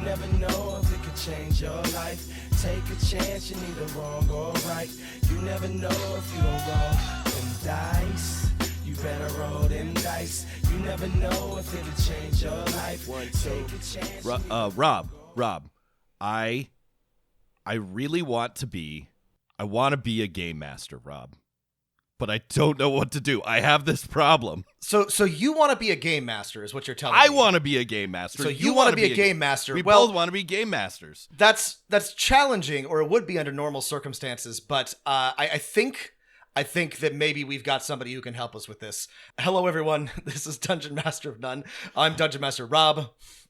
never know if it could change your life. Take a chance, you're neither wrong or right. You never know if you don't roll them dice. You better roll them dice. You never know if it could change your life. Take a chance. Rob, I really want to be a game master, Rob. But I don't know what to do. I have this problem. So you want to be a game master is what you're telling me. I want to be a game master. So you want to be a game master. We both want to be game masters. That's challenging, or it would be under normal circumstances, but I think that maybe we've got somebody who can help us with this. Hello, everyone. This is Dungeon Master of None. I'm Dungeon Master Rob.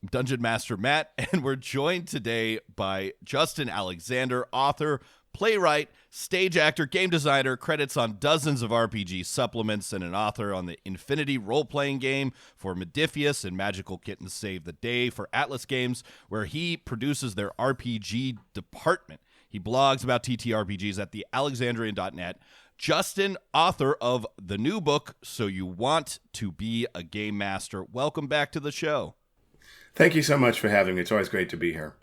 I'm Dungeon Master Matt, and we're joined today by Justin Alexander, author, playwright, stage actor, game designer, credits on dozens of RPG supplements, and an author on the Infinity role-playing game for Modiphius and Magical Kittens Save the Day for Atlas Games, where he produces their RPG department. He blogs about TTRPGs at thealexandrian.net. Justin, author of the new book, So You Want to Be a Game Master. Welcome back to the show. Thank you so much for having me. It's always great to be here.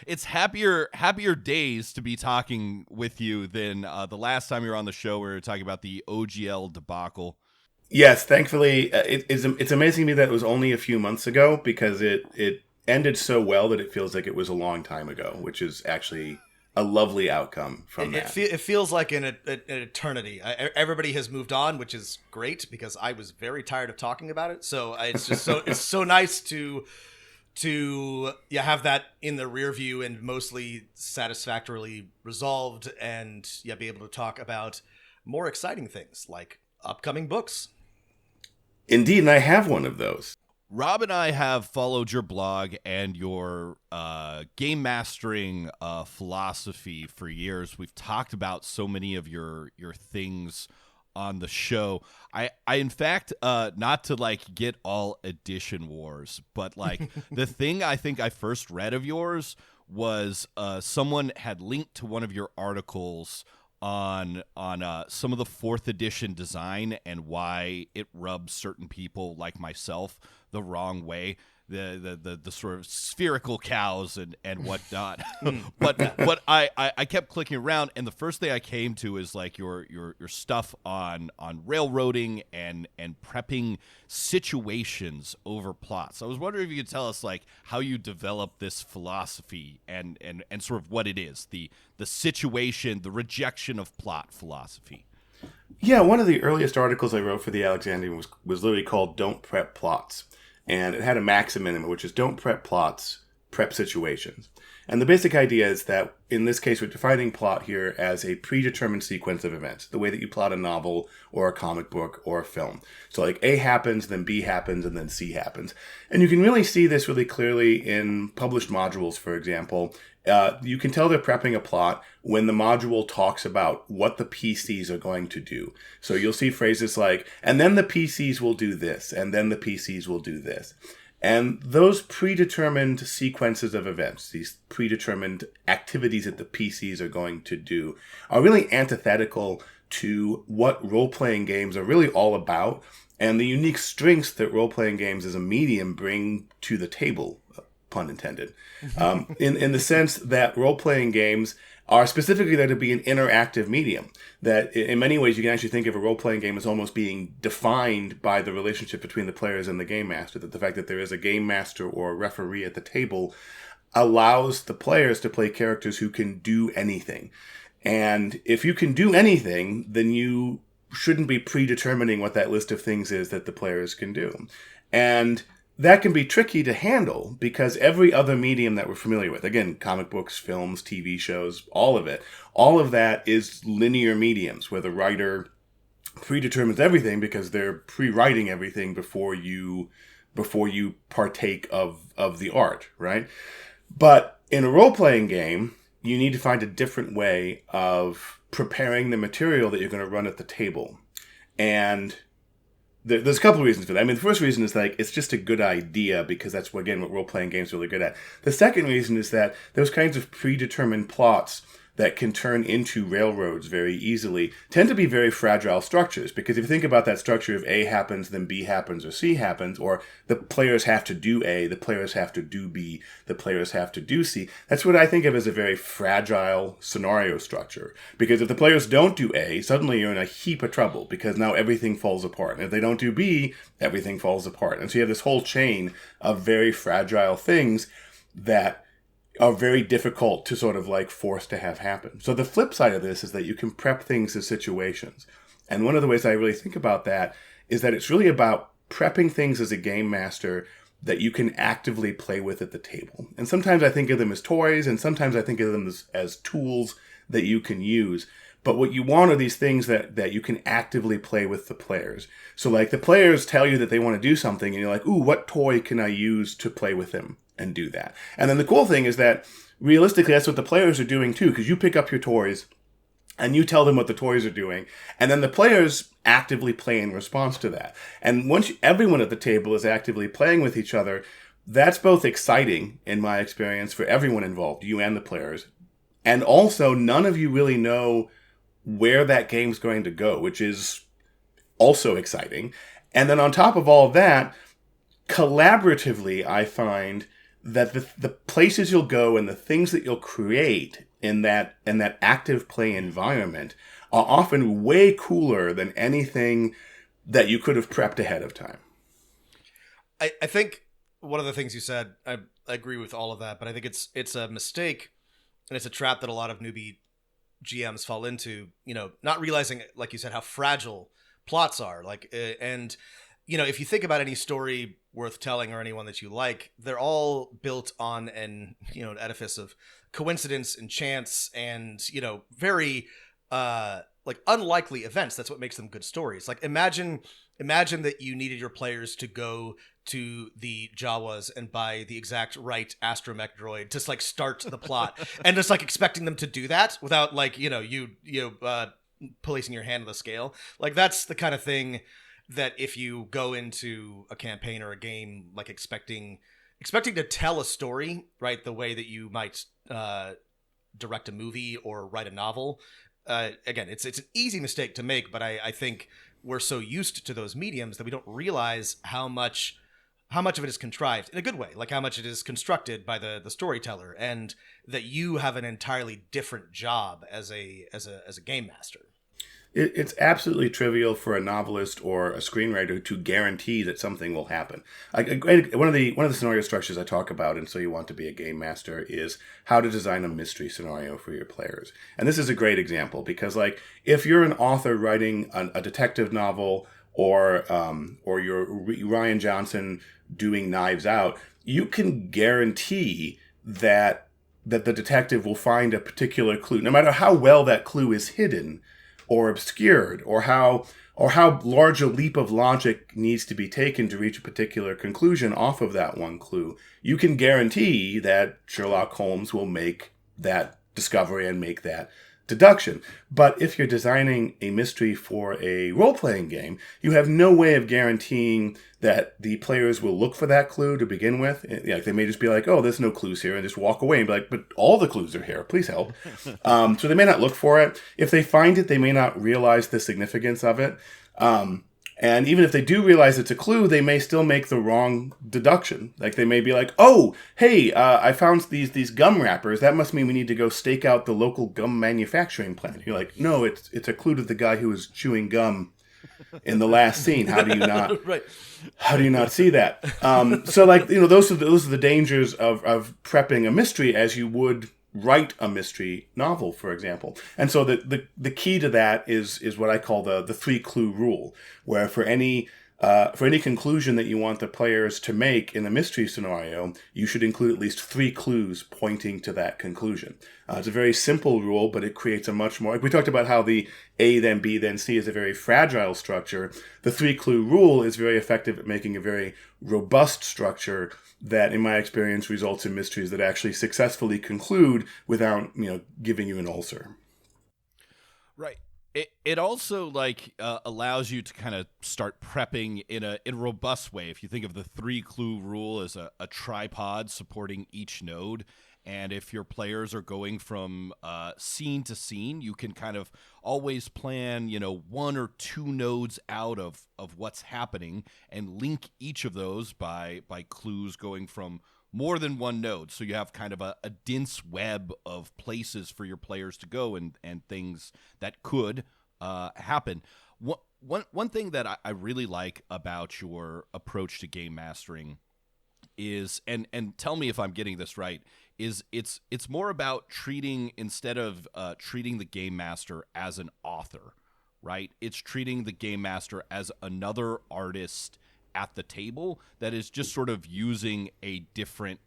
It's happier days to be talking with you than the last time you were on the show where we were talking about the OGL debacle. Yes, thankfully, it's amazing to me that it was only a few months ago, because it ended so well that it feels like it was a long time ago, which is actually a lovely outcome from that. It feels like an eternity. Everybody has moved on, which is great, because I was very tired of talking about it. So it's just it's so nice to have that in the rear view and mostly satisfactorily resolved, and be able to talk about more exciting things like upcoming books. Indeed, and I have one of those. Rob and I have followed your blog and your game mastering philosophy for years. We've talked about so many of your things on the show. I in fact, not to like get all edition wars, but like the thing I think I first read of yours was someone had linked to one of your articles on some of the 4th edition design and why it rubs certain people like myself the wrong way. The sort of spherical cows and whatnot. but I kept clicking around, and the first thing I came to is like your stuff on railroading and prepping situations over plots. So I was wondering if you could tell us like how you developed this philosophy and sort of what it is, the situation, the rejection of plot philosophy. Yeah, one of the earliest articles I wrote for the Alexandrian was literally called "Don't Prep Plots." And it had a maxim in it, which is don't prep plots, prep situations. And the basic idea is that, in this case, we're defining plot here as a predetermined sequence of events, the way that you plot a novel or a comic book or a film. So like A happens, then B happens, and then C happens. And you can really see this really clearly in published modules, for example. You can tell they're prepping a plot when the module talks about what the PCs are going to do. So you'll see phrases like, and then the PCs will do this, and then the PCs will do this. And those predetermined sequences of events, these predetermined activities that the PCs are going to do, are really antithetical to what role-playing games are really all about, and the unique strengths that role-playing games as a medium bring to the table, pun intended, in the sense that role-playing games are specifically there to be an interactive medium. That in many ways you can actually think of a role-playing game as almost being defined by the relationship between the players and the game master. That the fact that there is a game master or a referee at the table allows the players to play characters who can do anything. And if you can do anything, then you shouldn't be predetermining what that list of things is that the players can do. And that can be tricky to handle because every other medium that we're familiar with, again, comic books, films, TV shows, all of that is linear mediums where the writer predetermines everything because they're pre-writing everything before you partake of the art, right? But in a role-playing game, you need to find a different way of preparing the material that you're going to run at the table. And there's a couple of reasons for that. I mean, the first reason is like it's just a good idea because that's, again, what role-playing games are really good at. The second reason is that those kinds of predetermined plots that can turn into railroads very easily tend to be very fragile structures. Because if you think about that structure of A happens, then B happens, or C happens, or the players have to do A, the players have to do B, the players have to do C, that's what I think of as a very fragile scenario structure. Because if the players don't do A, suddenly you're in a heap of trouble, because now everything falls apart. And if they don't do B, everything falls apart. And so you have this whole chain of very fragile things that are very difficult to sort of like force to have happen. So the flip side of this is that you can prep things as situations. And one of the ways I really think about that is that it's really about prepping things as a game master that you can actively play with at the table. And sometimes I think of them as toys, and sometimes I think of them as tools that you can use. But what you want are these things that you can actively play with the players. So like the players tell you that they want to do something, and you're like, ooh, what toy can I use to play with them and do that? And then the cool thing is that realistically, that's what the players are doing too, because you pick up your toys and you tell them what the toys are doing, and then the players actively play in response to that. And once everyone at the table is actively playing with each other, that's both exciting, in my experience, for everyone involved, you and the players. And also, none of you really know where that game's going to go, which is also exciting. And then on top of all of that, collaboratively, I find that the places you'll go and the things that you'll create in that active play environment are often way cooler than anything that you could have prepped ahead of time. I think one of the things you said, I agree with all of that, but I think it's a mistake, and it's a trap that a lot of newbie GMs fall into, not realizing, like you said, how fragile plots are. And if you think about any story worth telling or anyone that you like, they're all built on an edifice of coincidence and chance and very unlikely events. That's what makes them good stories. Like imagine that you needed your players to go to the Jawas and buy the exact right astromech droid to start the plot, and just expecting them to do that without placing your hand on the scale. That's the kind of thing that if you go into a campaign or a game expecting to tell a story, right, the way that you might direct a movie or write a novel, again, it's an easy mistake to make, but I think we're so used to those mediums that we don't realize how much of it is contrived in a good way, like how much it is constructed by the storyteller, and that you have an entirely different job as a game master. It's absolutely trivial for a novelist or a screenwriter to guarantee that something will happen. One of the scenario structures I talk about, and So You Want to Be a Game Master, is how to design a mystery scenario for your players. And this is a great example because, if you're an author writing a detective novel, or you're Ryan Johnson doing Knives Out, you can guarantee that the detective will find a particular clue, no matter how well that clue is hidden or obscured, or how large a leap of logic needs to be taken to reach a particular conclusion off of that one clue. You can guarantee that Sherlock Holmes will make that discovery and make that deduction. But if you're designing a mystery for a role-playing game, you have no way of guaranteeing that the players will look for that clue to begin with. They may just be like, oh, there's no clues here, and just walk away and be like, but all the clues are here, please help. So they may not look for it. If they find it, they may not realize the significance of it. And even if they do realize it's a clue, they may still make the wrong deduction. They may be like, oh, hey, I found these gum wrappers. That must mean we need to go stake out the local gum manufacturing plant. You're like, no, it's a clue to the guy who was chewing gum in the last scene. How do you not? Right. How do you not see that? Those are the dangers of prepping a mystery as you would write a mystery novel, for example. And so the key to that is what I call the 3-clue rule, where for any conclusion that you want the players to make in a mystery scenario, you should include at least 3 clues pointing to that conclusion. It's a very simple rule, but it creates a much more... We talked about how the A, then B, then C is a very fragile structure. The 3-clue rule is very effective at making a very robust structure that, in my experience, results in mysteries that actually successfully conclude without, giving you an ulcer. Right. It also allows you to kind of start prepping in a robust way. If you think of the 3-clue rule as a tripod supporting each node, And if your players are going from scene to scene, you can kind of always plan, 1 or 2 nodes out of what's happening and link each of those by clues going from more than one node. So you have kind of a dense web of places for your players to go and things that could happen. One thing that I really like about your approach to game mastering is, and tell me if I'm getting this right, is it's more about instead of treating the game master as an author, right? It's treating the game master as another artist at the table that is just sort of using a different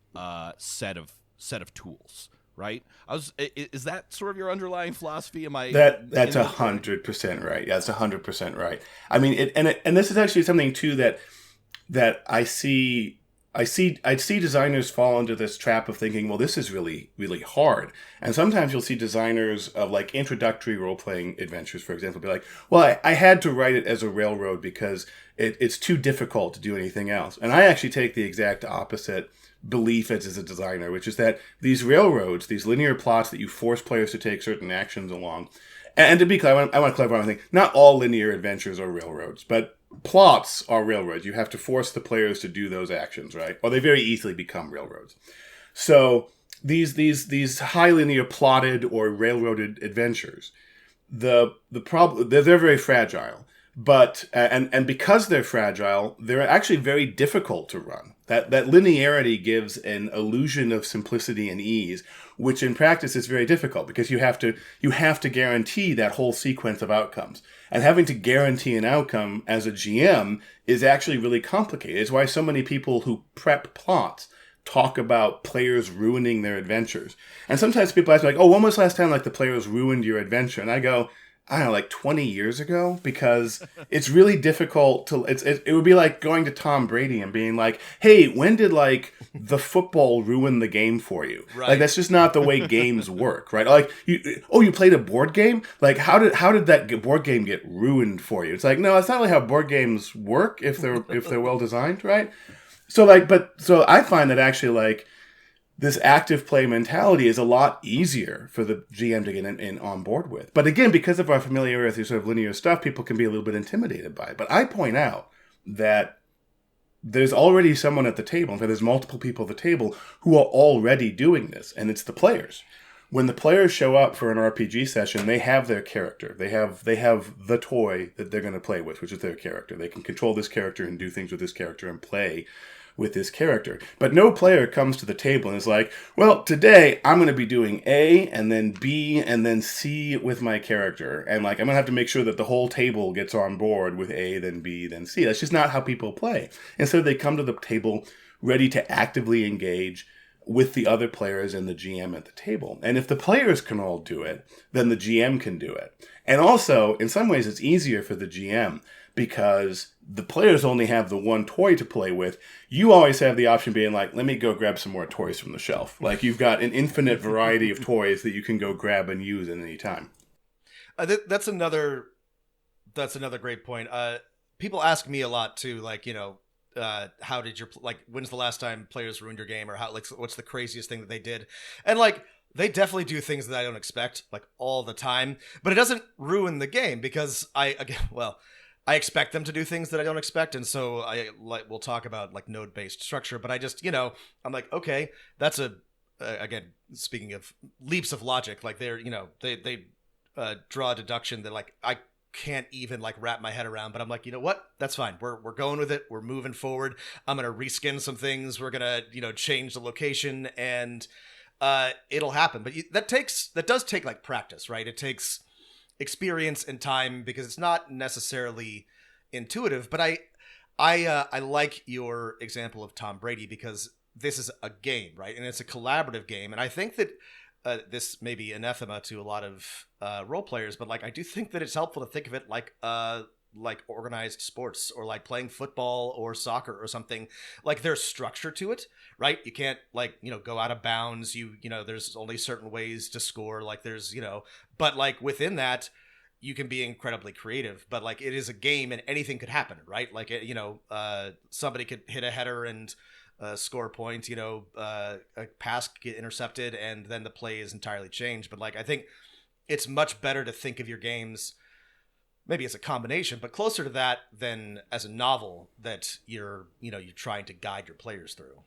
set of tools, right? Is that sort of your underlying philosophy? Am I that's 100% right? Yeah, that's 100% right. I mean, and this is actually something too that I see designers fall into this trap of thinking, well, this is really, really hard. And sometimes you'll see designers of like introductory role-playing adventures, for example, be like, well, I had to write it as a railroad because it's too difficult to do anything else. And I actually take the exact opposite belief as a designer, which is that these railroads, these linear plots that you force players to take certain actions along, and to be clear, I want to clarify one thing, not all linear adventures are railroads, but plots are railroads. You have to force the players to do those actions, right? Or they very easily become railroads. So these high linear plotted or railroaded adventures, the problem, they're very fragile. But and because they're fragile, they're actually very difficult to run. That linearity gives an illusion of simplicity and ease, which in practice is very difficult because you have to guarantee that whole sequence of outcomes. And having to guarantee an outcome as a GM is actually really complicated. It's why so many people who prep plots talk about players ruining their adventures. And sometimes people ask me, like, oh, when was the last time like the players ruined your adventure? And I go, I don't know, like 20 years ago, because it's really difficult to, it would be like going to Tom Brady and being like, hey, when did like the football ruin the game for you? Right. Like, that's just not the way games work, right? Like, you played a board game? Like, how did that board game get ruined for you? It's like, no, that's not really how board games work if they're well designed, right? So so I find that actually like, this active play mentality is a lot easier for the GM to get in on board with. But again, because of our familiarity with this sort of linear stuff, people can be a little bit intimidated by it. But I point out that there's already someone at the table. In fact, there's multiple people at the table who are already doing this, and it's the players. When the players show up for an RPG session, they have their character. They have the toy that they're going to play with, which is their character. They can control this character and do things with this character and play with this character. But no player comes to the table and is like, well, today I'm going to be doing A and then B and then C with my character. And like, I'm going to have to make sure that the whole table gets on board with A, then B, then C. That's just not how people play. And so they come to the table ready to actively engage with the other players and the GM at the table. And if the players can all do it, then the GM can do it. And also, in some ways, it's easier for the GM because the players only have the one toy to play with. You always have the option being like, let me go grab some more toys from the shelf. Like, you've got an infinite variety of toys that you can go grab and use at any time. That's another great point. People ask me a lot too, like, how did when's the last time players ruined your game, or how, like, what's the craziest thing that they did? And like, they definitely do things that I don't expect, like, all the time, but it doesn't ruin the game because I expect them to do things that I don't expect. And so we'll talk about like node-based structure, but I just, I'm like, okay, that's again, speaking of leaps of logic, like they draw a deduction that like, I can't even like wrap my head around, but I'm like, you know what? That's fine. We're going with it. We're moving forward. I'm going to reskin some things. We're going to, change the location, and it'll happen. But that does take like practice, right? It takes experience and time because it's not necessarily intuitive. But I like your example of Tom Brady because this is a game, right? And it's a collaborative game. And I think that this may be anathema to a lot of role players, but like, I do think that it's helpful to think of it like organized sports, or like playing football or soccer or something. Like, there's structure to it, right? You can't like, go out of bounds. There's only certain ways to score. Like, there's, but like within that, you can be incredibly creative, but like, it is a game and anything could happen, right? Like, somebody could hit a header and score point, a pass get intercepted, and then the play is entirely changed. But like, I think it's much better to think of your games maybe as a combination, but closer to that than as a novel that you're trying to guide your players through.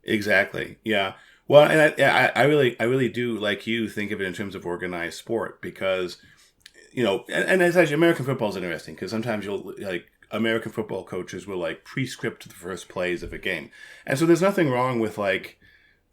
Exactly. Yeah. Well, and I really do, like you, think of it in terms of organized sport because, and it's actually American football is interesting because sometimes American football coaches will like pre-script the first plays of a game. And so there's nothing wrong with like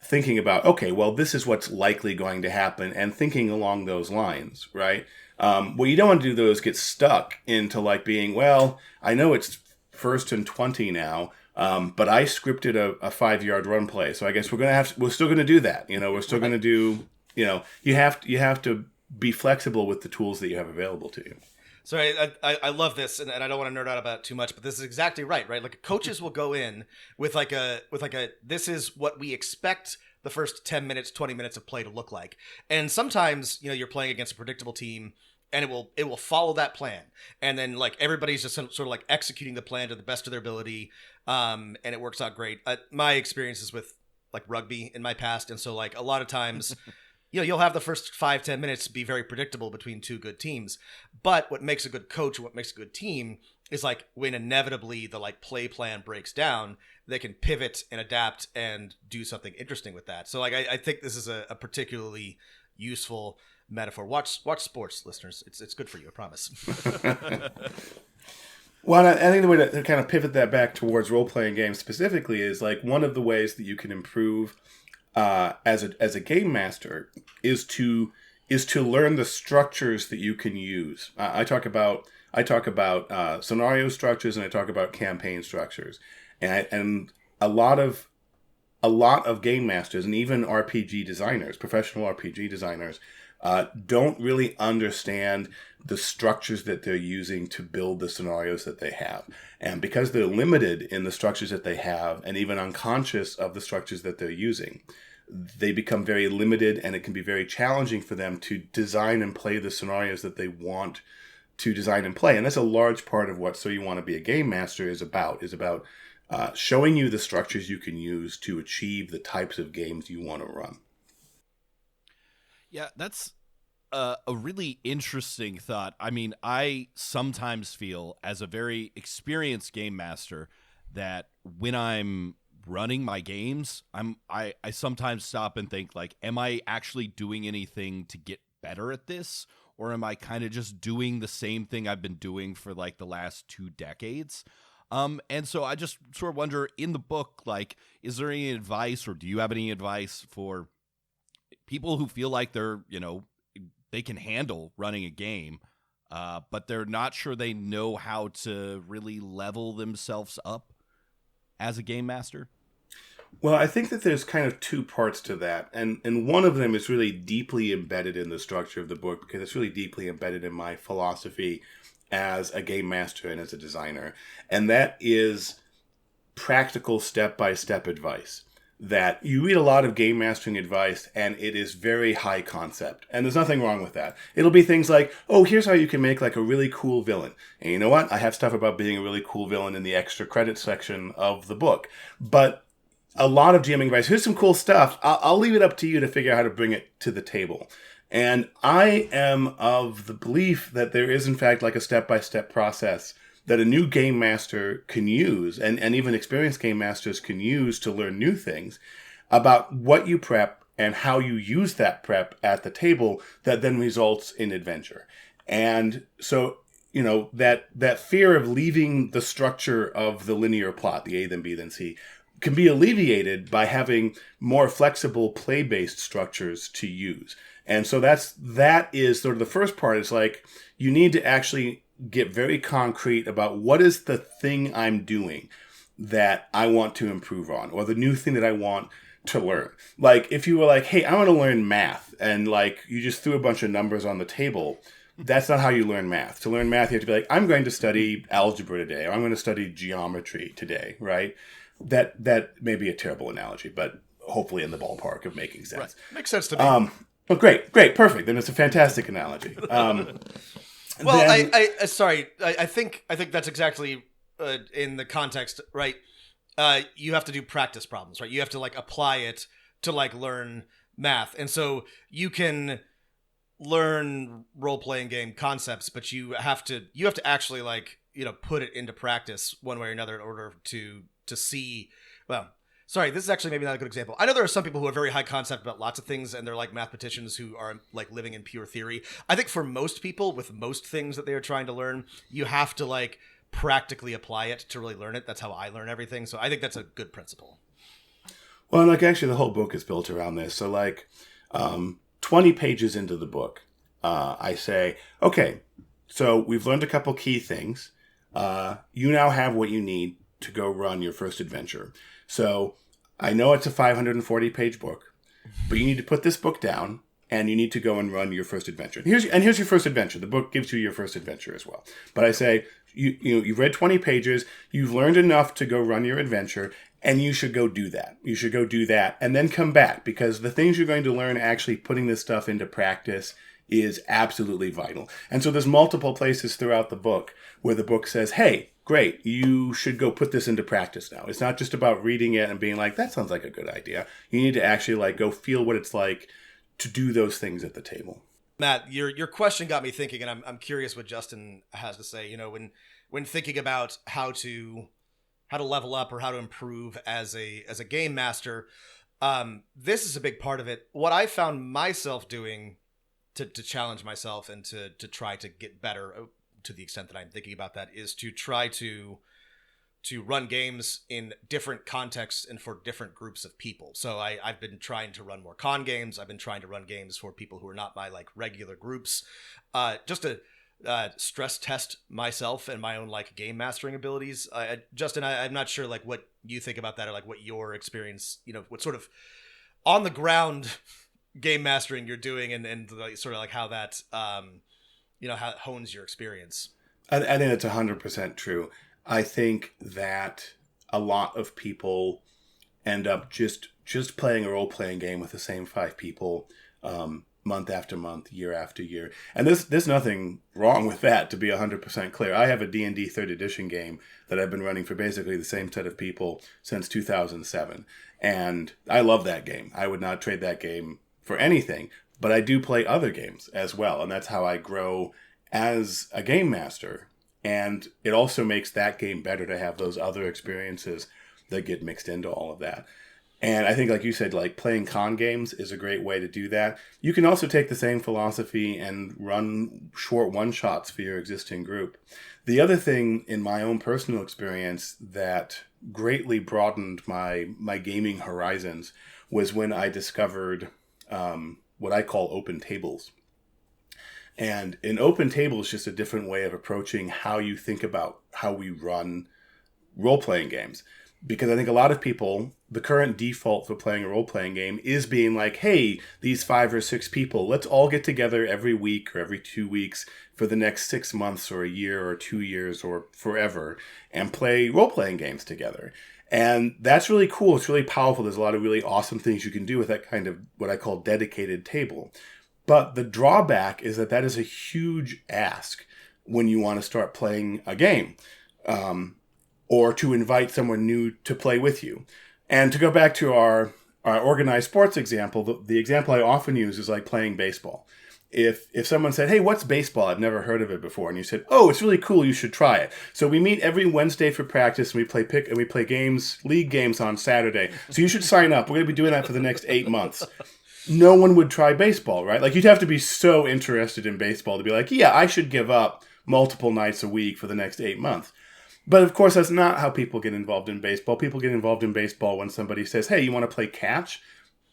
thinking about, okay, well, this is what's likely going to happen and thinking along those lines, right? What you don't want to do though is get stuck into like being, well, I know it's 1st and 20 now, but I scripted a 5-yard run play. So I guess we're still going to do that. We're still going to do, you have to be flexible with the tools that you have available to you. So I love this, and I don't want to nerd out about it too much, but this is exactly right? Like coaches will go in with like a this is what we expect the first 10 minutes, 20 minutes of play to look like. And sometimes, you're playing against a predictable team and it will follow that plan. And then like everybody's just sort of like executing the plan to the best of their ability. And it works out great. My experiences with like rugby in my past. And so like a lot of times, you'll have the first 5-10 minutes be very predictable between two good teams. But what makes a good coach, what makes a good team is like when inevitably the like play plan breaks down, they can pivot and adapt and do something interesting with that. So like, I think this is a particularly useful metaphor. Watch sports, listeners. It's good for you, I promise. Well, I think the way to kind of pivot that back towards role-playing games specifically is like one of the ways that you can improve as a game master is to learn the structures that you can use. I talk about scenario structures and I talk about campaign structures, and a lot of game masters and even RPG designers, professional RPG designers, don't really understand the structures that they're using to build the scenarios that they have. And because they're limited in the structures that they have and even unconscious of the structures that they're using, they become very limited, and it can be very challenging for them to design and play the scenarios that they want to design and play. And that's a large part of what So You Want to Be a Game Master is about showing you the structures you can use to achieve the types of games you want to run. Yeah, that's a really interesting thought. I mean, I sometimes feel as a very experienced game master that when I'm running my games, I sometimes stop and think like, am I actually doing anything to get better at this? Or am I kind of just doing the same thing I've been doing for like the last 2 decades? And so I just sort of wonder in the book, like, is there any advice or do you have any advice for people who feel like they're, they can handle running a game, but they're not sure they know how to really level themselves up as a game master? Well, I think that there's kind of 2 parts to that. And one of them is really deeply embedded in the structure of the book because it's really deeply embedded in my philosophy as a game master and as a designer. And that is practical step-by-step advice. That you read a lot of game mastering advice and it is very high concept. And there's nothing wrong with that. It'll be things like, oh, here's how you can make like a really cool villain. And you know what? I have stuff about being a really cool villain in the extra credit section of the book. But a lot of GMing advice, here's some cool stuff. I'll leave it up to you to figure out how to bring it to the table. And I am of the belief that there is in fact like a step-by-step process that a new game master can use, and even experienced game masters can use to learn new things about what you prep and how you use that prep at the table that then results in adventure. And so, that fear of leaving the structure of the linear plot, the A, then B, then C, can be alleviated by having more flexible play-based structures to use. And so that is sort of the first part is like, you need to actually get very concrete about what is the thing I'm doing that I want to improve on, or the new thing that I want to learn. Like if you were like, hey, I want to learn math, and like you just threw a bunch of numbers on the table, that's not how you learn math. To learn math, you have to be like, I'm going to study algebra today, or I'm going to study geometry today, right? That may be a terrible analogy, but hopefully in the ballpark of making sense. Right. Makes sense to me. Well, great, perfect. Then it's a fantastic analogy. Well, then, I think that's exactly in the context, right? you have to do practice problems, right? You have to like apply it to like learn math. And so you can learn role-playing game concepts, but you have to actually like, put it into practice one way or another in order to see, well, sorry, this is actually maybe not a good example. I know there are some people who are very high concept about lots of things, and they're like mathematicians who are like living in pure theory. I think for most people with most things that they are trying to learn, you have to like practically apply it to really learn it. That's how I learn everything. So I think that's a good principle. Well, like actually the whole book is built around this. So like 20 pages into the book, I say, okay, so we've learned a couple key things. You now have what you need to go run your first adventure. So I know it's a 540-page book, but you need to put this book down and you need to go and run your first adventure. Here's your first adventure. The book gives you your first adventure as well. But I say, you've read 20 pages, you've learned enough to go run your adventure, and you should go do that. You should go do that and then come back, because the things you're going to learn actually putting this stuff into practice is absolutely vital. And so there's multiple places throughout the book where the book says, hey, great, you should go put this into practice now. It's not just about reading it and being like, that sounds like a good idea. You need to actually like go feel what it's like to do those things at the table. Matt, your question got me thinking, and I'm curious what Justin has to say. When thinking about how to level up or how to improve as a game master, this is a big part of it. What I found myself doing to challenge myself and to try to get better, to the extent that I'm thinking about that, is to try to run games in different contexts and for different groups of people. So I've been trying to run more con games. I've been trying to run games for people who are not my like regular groups, just to stress test myself and my own like game mastering abilities. Justin, I'm not sure like what you think about that, or like what your experience, what sort of on the ground game mastering you're doing, and like, sort of like how that how it hones your experience. I think it's 100% true. I think that a lot of people end up just playing a role-playing game with the same 5 people month after month, year after year. And there's nothing wrong with that, to be 100% clear. I have a D&D 3rd edition game that I've been running for basically the same set of people since 2007. And I love that game. I would not trade that game for anything. But I do play other games as well. And that's how I grow as a game master. And it also makes that game better to have those other experiences that get mixed into all of that. And I think, like you said, like playing con games is a great way to do that. You can also take the same philosophy and run short one-shots for your existing group. The other thing in my own personal experience that greatly broadened my gaming horizons was when I discovered what I call open tables. And an open table is just a different way of approaching how you think about how we run role-playing games. Because I think a lot of people, the current default for playing a role-playing game is being like, hey, these 5 or 6 people, let's all get together every week or every 2 weeks for the next 6 months or a year or 2 years or forever and play role-playing games together. And that's really cool. It's really powerful. There's a lot of really awesome things you can do with that kind of what I call dedicated table. But the drawback is that is a huge ask when you want to start playing a game. Or to invite someone new to play with you. And to go back to our organized sports example, the example I often use is like playing baseball. If someone said, hey, what's baseball? I've never heard of it before. And you said, oh, it's really cool. You should try it. So we meet every Wednesday for practice, and we play games, league games on Saturday. So you should sign up. We're going to be doing that for the next 8 months. No one would try baseball, right? Like you'd have to be so interested in baseball to be like, yeah, I should give up multiple nights a week for the next 8 months. But of course, that's not how people get involved in baseball. People get involved in baseball when somebody says, hey, you want to play catch?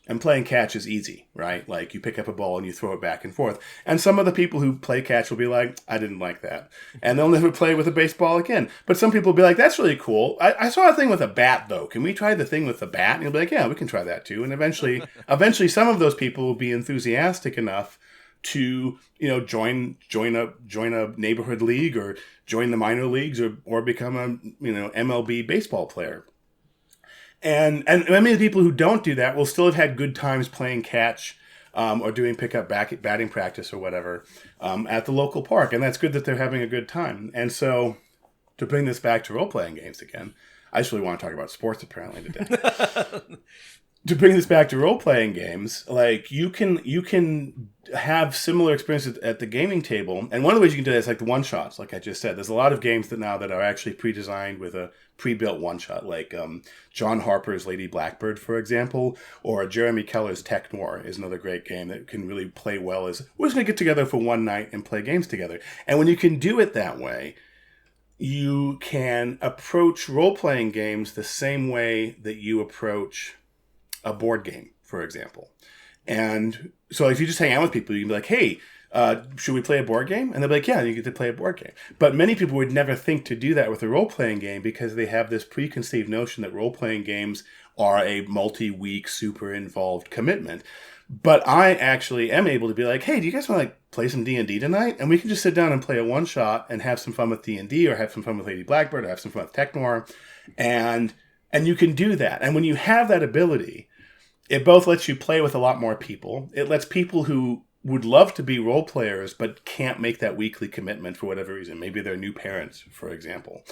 And playing catch is easy, right? Like you pick up a ball and you throw it back and forth. And some of the people who play catch will be like, I didn't like that. And they'll never play with a baseball again. But some people will be like, that's really cool. I saw a thing with a bat, though. Can we try the thing with the bat? And you'll be like, yeah, we can try that too. And eventually some of those people will be enthusiastic enough to, join a neighborhood league or join the minor leagues or become a, MLB baseball player. And many of the people who don't do that will still have had good times playing catch or doing pickup batting practice or whatever at the local park. And that's good that they're having a good time. And so to bring this back to role-playing games again, I just really want to talk about sports apparently today. To bring this back to role-playing games, like you can have similar experiences at the gaming table. And one of the ways you can do that is like the one-shots, like I just said. There's a lot of games that are actually pre-designed with a pre-built one-shot, like John Harper's Lady Blackbird, for example, or Jeremy Keller's Tech Noir is another great game that can really play well as, we're just going to get together for one night and play games together. And when you can do it that way, you can approach role-playing games the same way that you approach a board game, for example. And so if you just hang out with people, you can be like, hey, should we play a board game? And they'll be like, yeah, you get to play a board game. But many people would never think to do that with a role-playing game because they have this preconceived notion that role-playing games are a multi-week, super involved commitment. But I actually am able to be like, hey, do you guys want to play some D&D tonight? And we can just sit down and play a one-shot and have some fun with D&D, or have some fun with Lady Blackbird, or have some fun with Tech Noir. And you can do that. And when you have that ability, it both lets you play with a lot more people. It lets people who would love to be role players but can't make that weekly commitment for whatever reason. Maybe they're new parents, for example,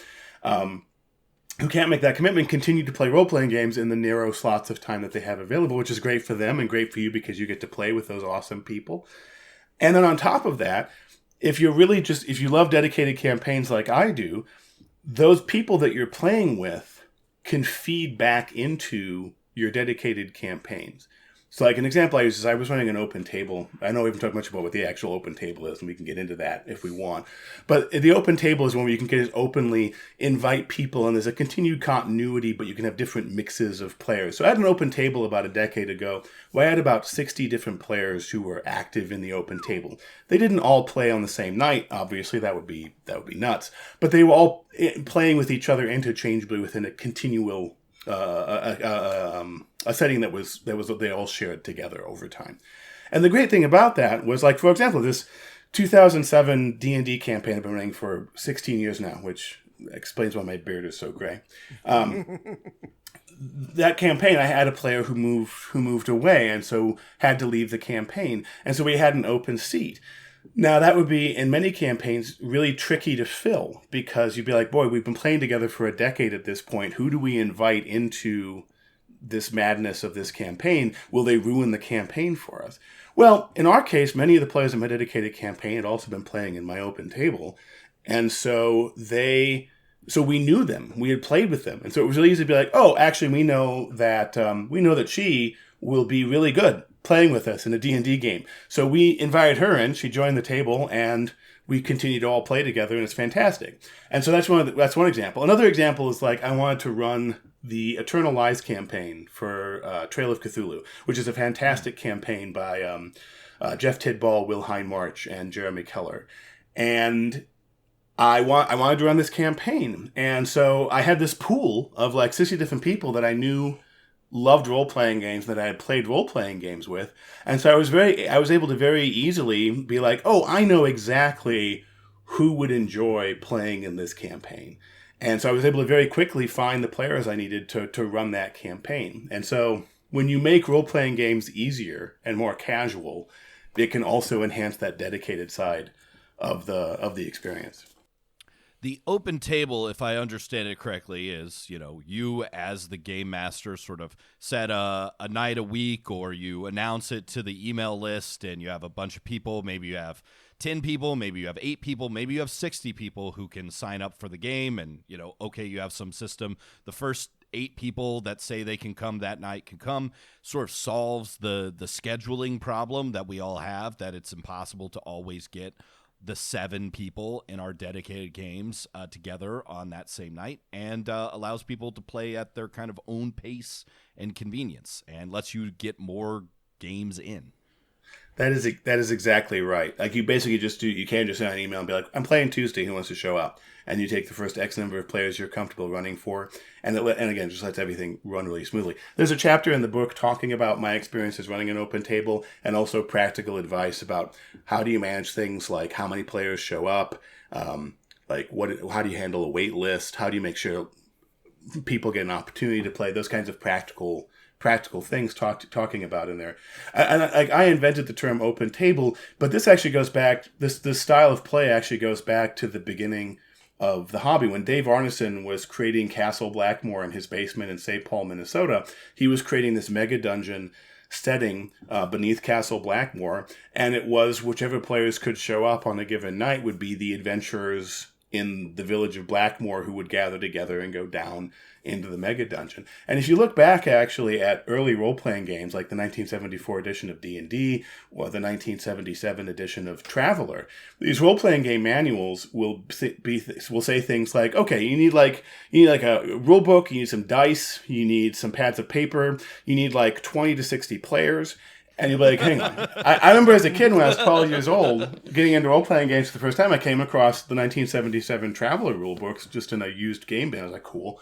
who can't make that commitment, continue to play role-playing games in the narrow slots of time that they have available, which is great for them and great for you because you get to play with those awesome people. And then on top of that, if you love dedicated campaigns like I do, those people that you're playing with can feed back into your dedicated campaigns. So like an example I use is I was running an open table. I know we haven't talked much about what the actual open table is, and we can get into that if we want. But the open table is one where you can just openly invite people, and there's a continued continuity, but you can have different mixes of players. So I had an open table about a decade ago where I had about 60 different players who were active in the open table. They didn't all play on the same night, obviously. That would be nuts. But they were all playing with each other interchangeably within a continual a setting that was they all shared together over time. And the great thing about that was, like, for example, this 2007 D&D campaign I've been running for 16 years now, which explains why my beard is so gray. That campaign, I had a player who moved away, and so had to leave the campaign, and so we had an open seat. Now, that would be, in many campaigns, really tricky to fill, because you'd be like, boy, we've been playing together for a decade at this point. Who do we invite into this madness of this campaign? Will they ruin the campaign for us? Well, in our case, many of the players in my dedicated campaign had also been playing in my open table. And so we knew them. We had played with them. And so it was really easy to be like, oh, actually, we know that she will be really good playing with us in a D&D game. So we invited her in, she joined the table, and we continue to all play together, and it's fantastic. And so that's one example. Another example is, like, I wanted to run the Eternal Lies campaign for Trail of Cthulhu, which is a fantastic campaign by Jeff Tidball, Will Hindmarch, and Jeremy Keller. And I wanted to run this campaign. And so I had this pool of like 60 different people that I knew loved role-playing games, that I had played role-playing games with. And so I was able to very easily be like, oh, I know exactly who would enjoy playing in this campaign. And so I was able to very quickly find the players I needed to run that campaign. And so when you make role-playing games easier and more casual, it can also enhance that dedicated side of the experience. The open table, if I understand it correctly, is, you as the game master sort of set a night a week, or you announce it to the email list, and you have a bunch of people. Maybe you have 10 people, maybe you have 8 people, maybe you have 60 people who can sign up for the game, and, okay, you have some system. The first 8 people that say they can come that night can come. Sort of solves the scheduling problem that we all have, that it's impossible to always get the 7 people in our dedicated games together on that same night, and allows people to play at their kind of own pace and convenience, and lets you get more games in. That is exactly right. Like, you basically you can't just send an email and be like, I'm playing Tuesday, who wants to show up? And you take the first X number of players you're comfortable running for, and again, just lets everything run really smoothly. There's a chapter in the book talking about my experiences running an open table, and also practical advice about how do you manage things like how many players show up, how do you handle a wait list, how do you make sure people get an opportunity to play, those kinds of practical things talking about in there. And I invented the term open table, but this actually goes back, this style of play actually goes back to the beginning the hobby. When Dave Arneson was creating Castle Blackmore in his basement in St. Paul, Minnesota, he was creating this mega dungeon setting beneath Castle Blackmore, and it was whichever players could show up on a given night would be the adventurers in the village of Blackmore who would gather together and go down into the mega dungeon. And if you look back actually at early role-playing games like the 1974 edition of D&D or the 1977 edition of Traveller, these role-playing game manuals will say things like, okay, you need like a rule book, you need some dice, you need some pads of paper, you need like 20 to 60 players. And you'll be like, hang on. I remember as a kid when I was 12 years old, getting into role-playing games for the first time, I came across the 1977 Traveller rule books just in a used game bin. I was like, cool.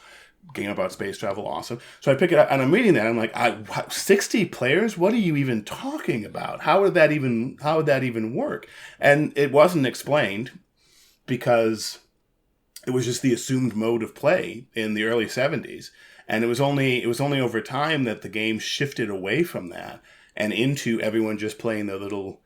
Game about space travel, awesome. So I pick it up and I'm reading that. And I'm like, 60 players? What are you even talking about? How would that even work? And it wasn't explained because it was just the assumed mode of play in the early 70s. And it was only over time that the game shifted away from that and into everyone just playing their little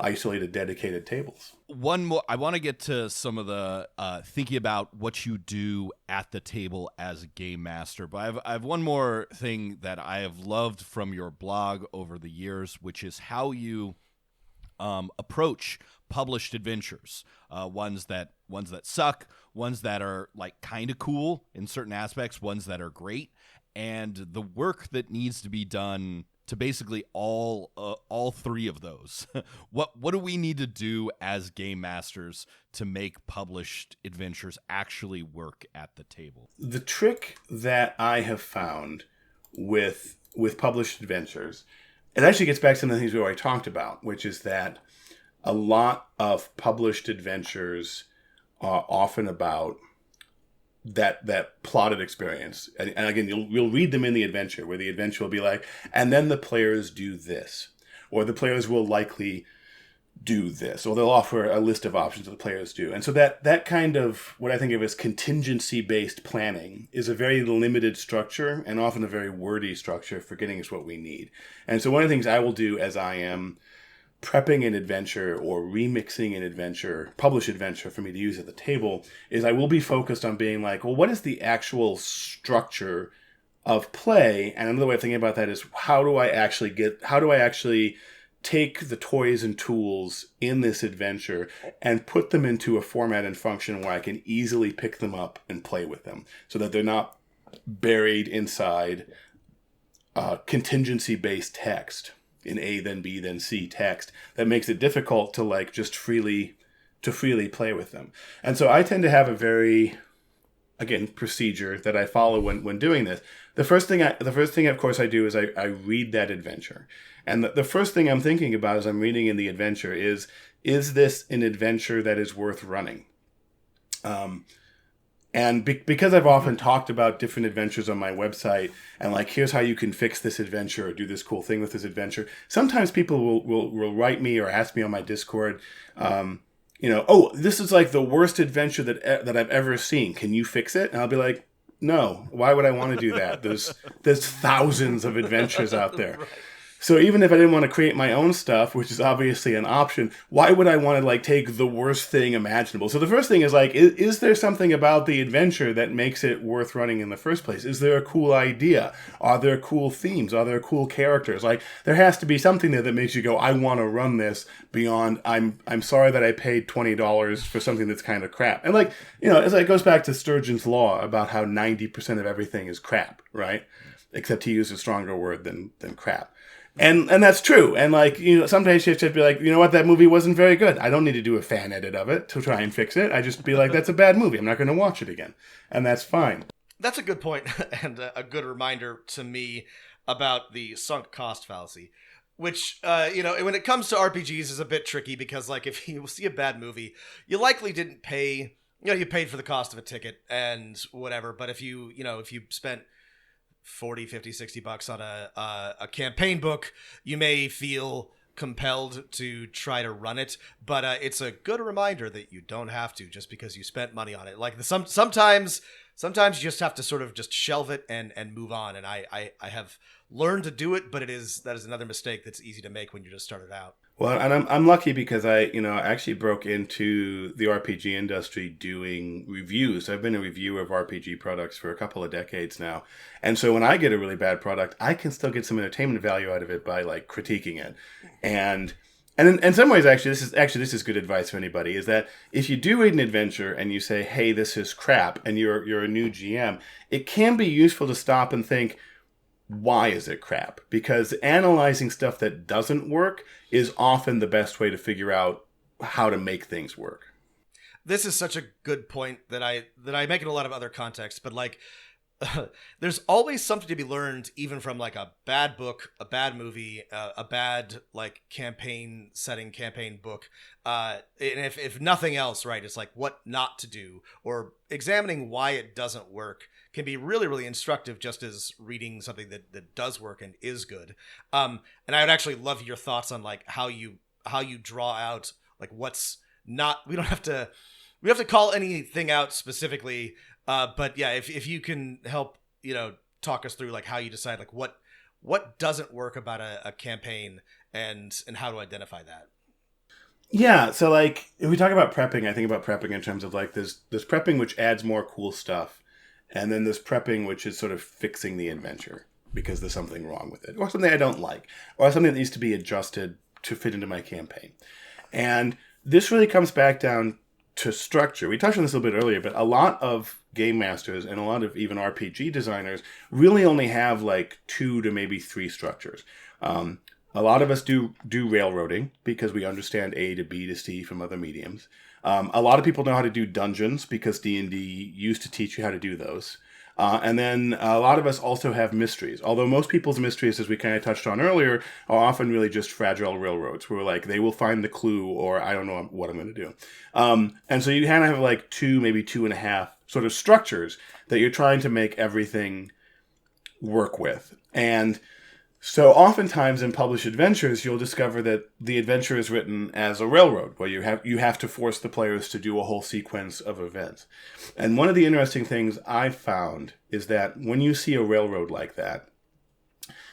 isolated, dedicated tables. One more, I want to get to some of the thinking about what you do at the table as a game master, but I have one more thing that I have loved from your blog over the years, which is how you approach published adventures, ones that suck, ones that are like kind of cool in certain aspects, ones that are great, and the work that needs to be done to basically all three of those. What do we need to do as game masters to make published adventures actually work at the table? The trick that I have found with published adventures, it actually gets back to some of the things we already talked about, which is that a lot of published adventures are often about that plotted experience. And again, you'll read them in the adventure, where the adventure will be like, and then the players do this, or the players will likely do this, or they'll offer a list of options that the players do. And so that kind of what I think of as contingency-based planning is a very limited structure and often a very wordy structure for getting us what we need. And so one of the things I will do as I am prepping an adventure or remixing an adventure, published adventure for me to use at the table, is I will be focused on being like, well, what is the actual structure of play? And another way of thinking about that is how do I actually take the toys and tools in this adventure and put them into a format and function where I can easily pick them up and play with them so that they're not buried inside contingency-based text in A, then B, then C text that makes it difficult to like just freely play with them. And so I tend to have a very, again, procedure that I follow when doing this. The first thing, of course, I do is I read that adventure. And the first thing I'm thinking about as I'm reading in the adventure is this an adventure that is worth running? And because I've often talked about different adventures on my website and like, here's how you can fix this adventure or do this cool thing with this adventure. Sometimes people will write me or ask me on my Discord, oh, this is like the worst adventure that I've ever seen. Can you fix it? And I'll be like, no, why would I want to do that? There's thousands of adventures out there. Right. So even if I didn't want to create my own stuff, which is obviously an option, why would I want to like take the worst thing imaginable? So the first thing is like, is there something about the adventure that makes it worth running in the first place? Is there a cool idea? Are there cool themes? Are there cool characters? Like there has to be something there that makes you go, I want to run this beyond I'm sorry that I paid $20 for something that's kind of crap. And like, it goes back to Sturgeon's law about how 90% of everything is crap, right? Except he used a stronger word than crap. And that's true. And like, sometimes you have to be like, you know what, that movie wasn't very good. I don't need to do a fan edit of it to try and fix it. I just be like, that's a bad movie. I'm not going to watch it again. And that's fine. That's a good point and a good reminder to me about the sunk cost fallacy, which, when it comes to RPGs is a bit tricky because like if you see a bad movie, you likely didn't pay, you paid for the cost of a ticket and whatever. But if you spent $40, $50, $60 on a campaign book, you may feel compelled to try to run it, but it's a good reminder that you don't have to just because you spent money on it. Like sometimes sometimes you just have to sort of just shelve it and move on. And I have learned to do it, but that is another mistake that's easy to make when you just started out. Well, and I'm lucky because I actually broke into the RPG industry doing reviews. I've been a reviewer of RPG products for a couple of decades now. And so when I get a really bad product, I can still get some entertainment value out of it by like critiquing it. And in some ways, this is good advice for anybody, is that if you do read an adventure and you say, hey, this is crap, and you're a new GM, it can be useful to stop and think, why is it crap? Because analyzing stuff that doesn't work is often the best way to figure out how to make things work. This is such a good point that I make in a lot of other contexts, but like there's always something to be learned even from like a bad book, a bad movie, a bad like campaign book. And if nothing else, right, it's like what not to do or examining why it doesn't work can be really, really instructive, just as reading something that does work and is good. And I would actually love your thoughts on like how you draw out like what's not. We have to call anything out specifically, but yeah, if you can help talk us through like how you decide like what doesn't work about a campaign and how to identify that. Yeah, so like if we talk about prepping, I think about prepping in terms of like there's prepping which adds more cool stuff. And then there's prepping, which is sort of fixing the adventure because there's something wrong with it, or something I don't like, or something that needs to be adjusted to fit into my campaign. And this really comes back down to structure. We touched on this a little bit earlier, but a lot of game masters and a lot of even RPG designers really only have like 2 to maybe 3 structures. A lot of us do railroading because we understand A to B to C from other mediums. A lot of people know how to do dungeons because D&D used to teach you how to do those. And then a lot of us also have mysteries. Although most people's mysteries, as we kind of touched on earlier, are often really just fragile railroads where like they will find the clue or I don't know what I'm going to do. And so you kind of have like 2, maybe 2.5 sort of structures that you're trying to make everything work with. And so oftentimes in published adventures, you'll discover that the adventure is written as a railroad, where you have to force the players to do a whole sequence of events. And one of the interesting things I've found is that when you see a railroad like that,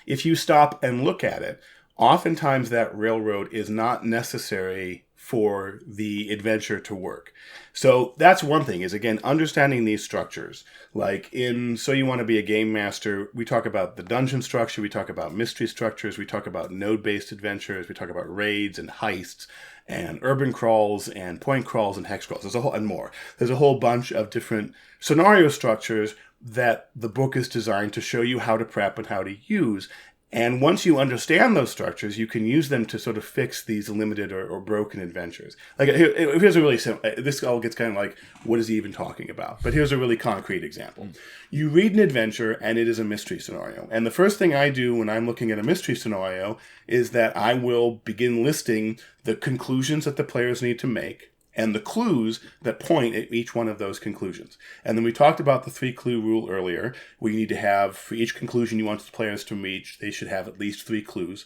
if you stop and look at it, oftentimes that railroad is not necessary for the adventure to work. So that's one thing, is again, understanding these structures. Like in So You Want to Be a Game Master, we talk about the dungeon structure, we talk about mystery structures, we talk about node-based adventures, we talk about raids and heists, and urban crawls, and point crawls, and hex crawls. And more. There's a whole bunch of different scenario structures that the book is designed to show you how to prep and how to use. And once you understand those structures, you can use them to sort of fix these limited or broken adventures. Like here's a really simple, this all gets kind of like, what is he even talking about? But here's a really concrete example. You read an adventure and it is a mystery scenario. And the first thing I do when I'm looking at a mystery scenario is that I will begin listing the conclusions that the players need to make and the clues that point at each one of those conclusions. And then we talked about the 3-clue rule earlier, where you need to have, for each conclusion you want the players to reach, they should have at least 3 clues.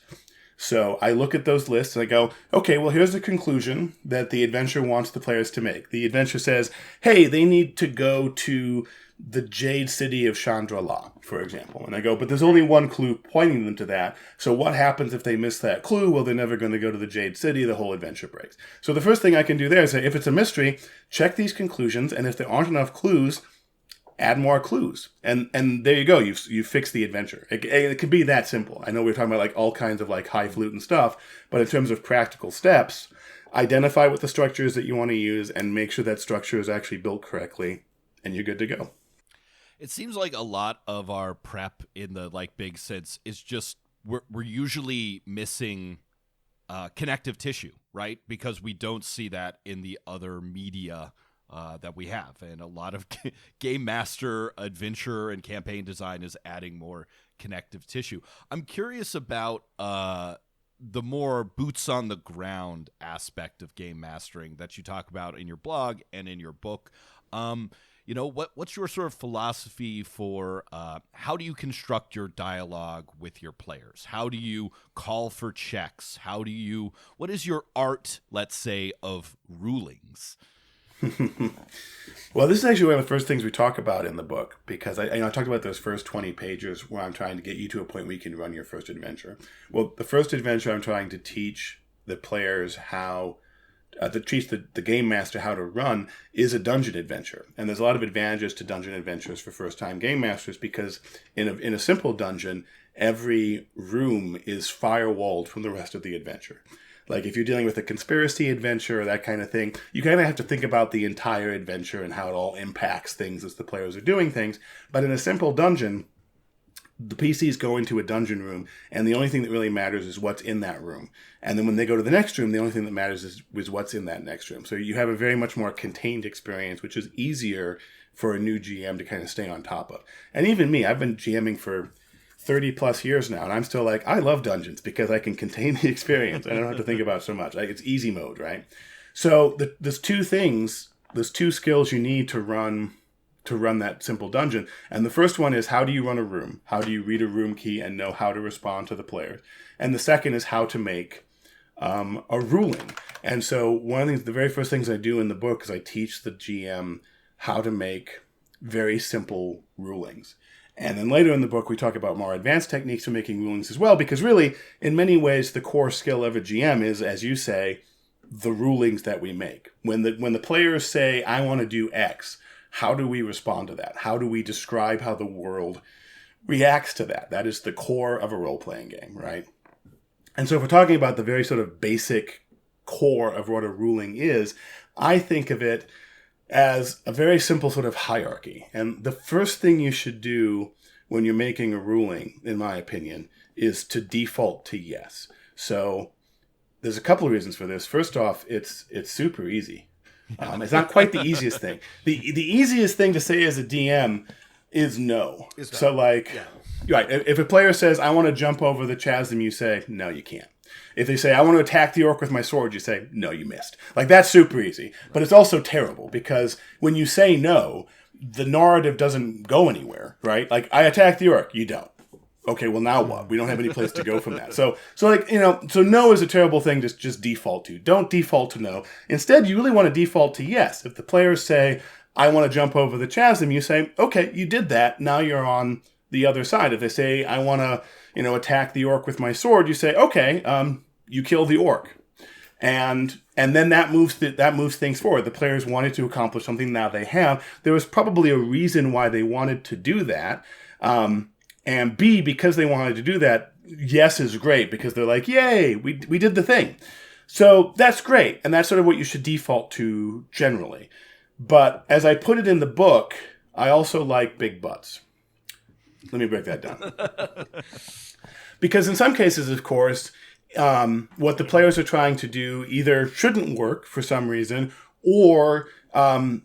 So I look at those lists and I go, okay, well, here's the conclusion that the adventure wants the players to make. The adventure says, hey, they need to go to the Jade City of Chandra-La, for example. And I go, but there's only one clue pointing them to that. So what happens if they miss that clue? Well, they're never going to go to the Jade City. The whole adventure breaks. So the first thing I can do there is say, if it's a mystery, check these conclusions. And if there aren't enough clues, add more clues. And there you go. You fix the adventure. It could be that simple. I know we're talking about like all kinds of like highfalutin stuff, but in terms of practical steps, identify what the structure is that you want to use and make sure that structure is actually built correctly, and you're good to go. It seems like a lot of our prep in the like big sense is just we're usually missing connective tissue, right? Because we don't see that in the other media that we have. And a lot of game master, adventure, and campaign design is adding more connective tissue. I'm curious about the more boots on the ground aspect of game mastering that you talk about in your blog and in your book. What's your sort of philosophy for how do you construct your dialogue with your players? How do you call for checks? What is your art, let's say, of rulings? Well, this is actually one of the first things we talk about in the book, because I talked about those first 20 pages where I'm trying to get you to a point where you can run your first adventure. Well, the first adventure I'm trying to teach the players how to teach the game master how to run is a dungeon adventure. And there's a lot of advantages to dungeon adventures for first-time game masters, because in a simple dungeon, every room is firewalled from the rest of the adventure. Like if you're dealing with a conspiracy adventure or that kind of thing, you kind of have to think about the entire adventure and how it all impacts things as the players are doing things. But in a simple dungeon, the PCs go into a dungeon room, and the only thing that really matters is what's in that room. And then when they go to the next room, the only thing that matters is what's in that next room. So you have a very much more contained experience, which is easier for a new GM to kind of stay on top of. And even me, I've been GMing for 30 plus years now, and I'm still like, I love dungeons because I can contain the experience. I don't have to think about it so much. Like, it's easy mode, right? So there's two skills you need to run that simple dungeon. And the first one is, how do you run a room? How do you read a room key and know how to respond to the players? And the second is how to make a ruling. And so one of the very first things I do in the book is I teach the GM how to make very simple rulings. And then later in the book, we talk about more advanced techniques for making rulings as well, because really, in many ways, the core skill of a GM is, as you say, the rulings that we make. When the players say, I want to do X, how do we respond to that? How do we describe how the world reacts to that? That is the core of a role-playing game, right? And so if we're talking about the very sort of basic core of what a ruling is, I think of it as a very simple sort of hierarchy. And the first thing you should do when you're making a ruling, in my opinion, is to default to yes. So there's a couple of reasons for this. First off, it's super easy. It's not quite the easiest thing. The easiest thing to say as a DM is no. So like, right, if a player says, I want to jump over the chasm, you say, no, you can't. If they say, I want to attack the orc with my sword, you say, no, you missed. Like, that's super easy. But it's also terrible, because when you say no, the narrative doesn't go anywhere, right? Like, I attack the orc, you don't. Okay, well, now what? We don't have any place to go from that. So no is a terrible thing to just default to. Don't default to no. Instead, you really want to default to yes. If the players say, I want to jump over the chasm, you say, okay, you did that. Now you're on the other side. If they say, I want to, attack the orc with my sword, you say, okay, you kill the orc. And then that moves things forward. The players wanted to accomplish something, now they have. There was probably a reason why they wanted to do that. And B, because they wanted to do that, yes is great, because they're like, yay, we did the thing. So that's great. And that's sort of what you should default to generally. But as I put it in the book, I also like big butts. Let me break that down. Because in some cases, of course, what the players are trying to do either shouldn't work for some reason, or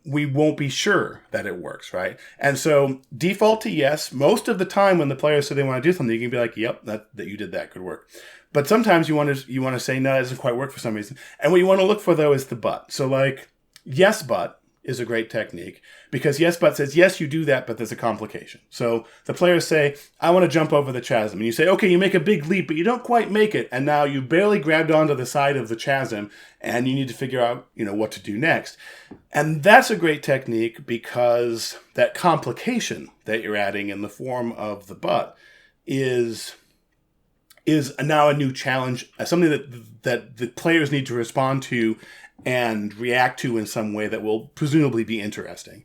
we won't be sure that it works, right? And so default to yes. Most of the time when the players say they want to do something, you can be like, yep, that you did that, good work. But sometimes you want to say, no, that doesn't quite work for some reason. And what you want to look for, though, is the but. So like, yes, but is a great technique, because yes, but says, yes, you do that, but there's a complication. So the players say, I want to jump over the chasm. And you say, okay, you make a big leap, but you don't quite make it. And now you barely grabbed onto the side of the chasm, and you need to figure out, what to do next. And that's a great technique, because that complication that you're adding in the form of the but is now a new challenge, something that the players need to respond to and react to in some way that will presumably be interesting.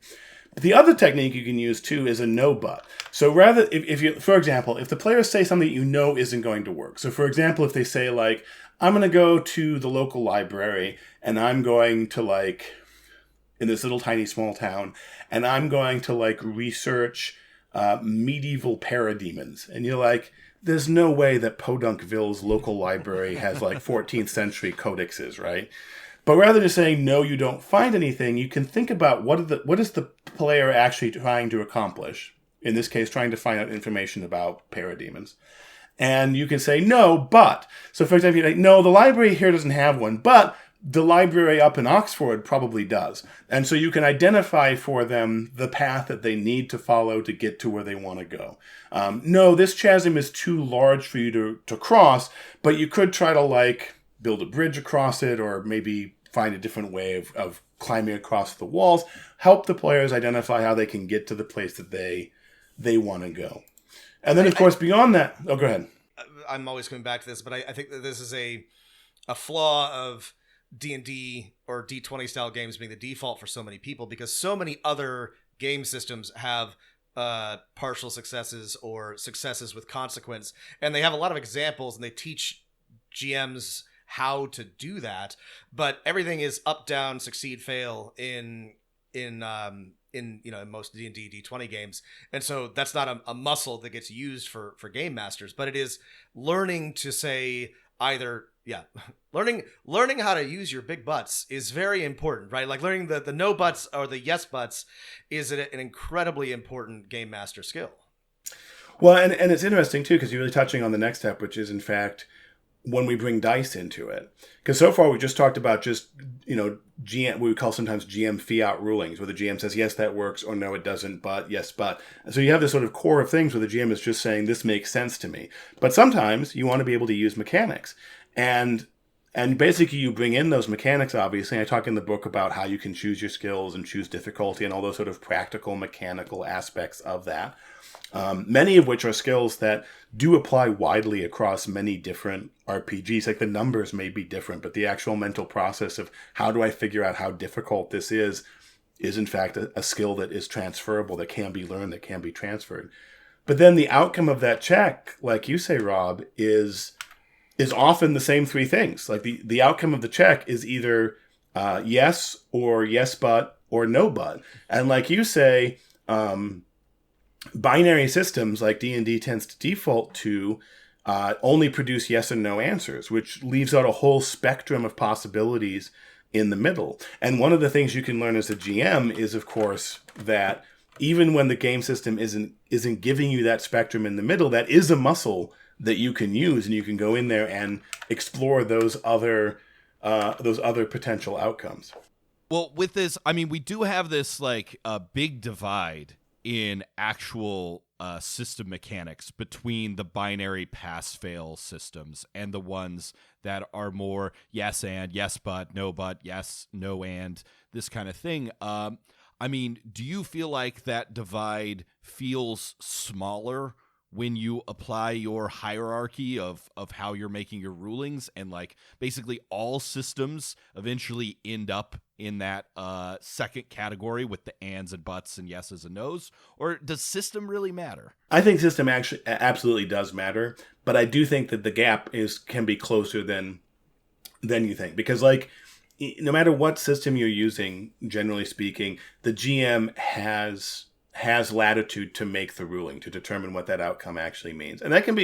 But the other technique you can use too is a no but. So rather, if you, for example, if the players say something isn't going to work. So for example, if they say like, I'm going to go to the local library and I'm going to in this little tiny small town, and I'm going to research medieval parademons. And you're like, there's no way that Podunkville's local library has 14th century codexes, right? But rather than saying, no, you don't find anything, you can think about what is the player actually trying to accomplish? In this case, trying to find out information about parademons. And you can say, no, but. So for example, you're like, no, the library here doesn't have one, but the library up in Oxford probably does. And so you can identify for them the path that they need to follow to get to where they want to go. No, this chasm is too large for you to cross, but you could try to build a bridge across it, or maybe find a different way of climbing across the walls, help the players identify how they can get to the place that they want to go. And then, of course, beyond that... Oh, go ahead. I'm always coming back to this, but I think that this is a flaw of D&D or D20 style games being the default for so many people, because so many other game systems have partial successes or successes with consequence, and they have a lot of examples, and they teach GMs how to do that, but everything is up, down, succeed, fail in most D&D D20 games, and so that's not a muscle that gets used for game masters, but it is learning to say either learning how to use your big butts is very important, right? Like learning the no butts or the yes butts is an incredibly important game master skill. Well, and it's interesting too, because you're really touching on the next step, which is in fact when we bring dice into it. Because so far we just talked about GM, we call sometimes GM fiat rulings, where the GM says, yes, that works, or no, it doesn't, but yes, but. So you have this sort of core of things where the GM is just saying, this makes sense to me. But sometimes you want to be able to use mechanics. And basically you bring in those mechanics, obviously. I talk in the book about how you can choose your skills and choose difficulty and all those sort of practical, mechanical aspects of that. Many of which are skills that do apply widely across many different RPGs. Like the numbers may be different, but the actual mental process of how do I figure out how difficult this is in fact a skill that is transferable, that can be learned, that can be transferred. But then the outcome of that check, like you say, Rob, is often the same three things. Like the outcome of the check is either yes, or yes but, or no but. And like you say, binary systems like D&D tends to default to only produce yes and no answers, which leaves out a whole spectrum of possibilities in the middle. And one of the things you can learn as a GM is, of course, that even when the game system isn't giving you that spectrum in the middle, that is a muscle that you can use, and you can go in there and explore those other potential outcomes. Well, with this, I mean, we do have this like a big divide in actual system mechanics between the binary pass-fail systems and the ones that are more yes and, yes but, no but, yes, no and, this kind of thing. I mean, do you feel like that divide feels smaller when you apply your hierarchy of how you're making your rulings, and like basically all systems eventually end up in that second category with the ands and buts and yeses and nos? Or does system really matter? I think system actually absolutely does matter, but I do think that the gap can be closer than you think, because like no matter what system you're using, generally speaking, the GM has latitude to make the ruling, to determine what that outcome actually means. And that can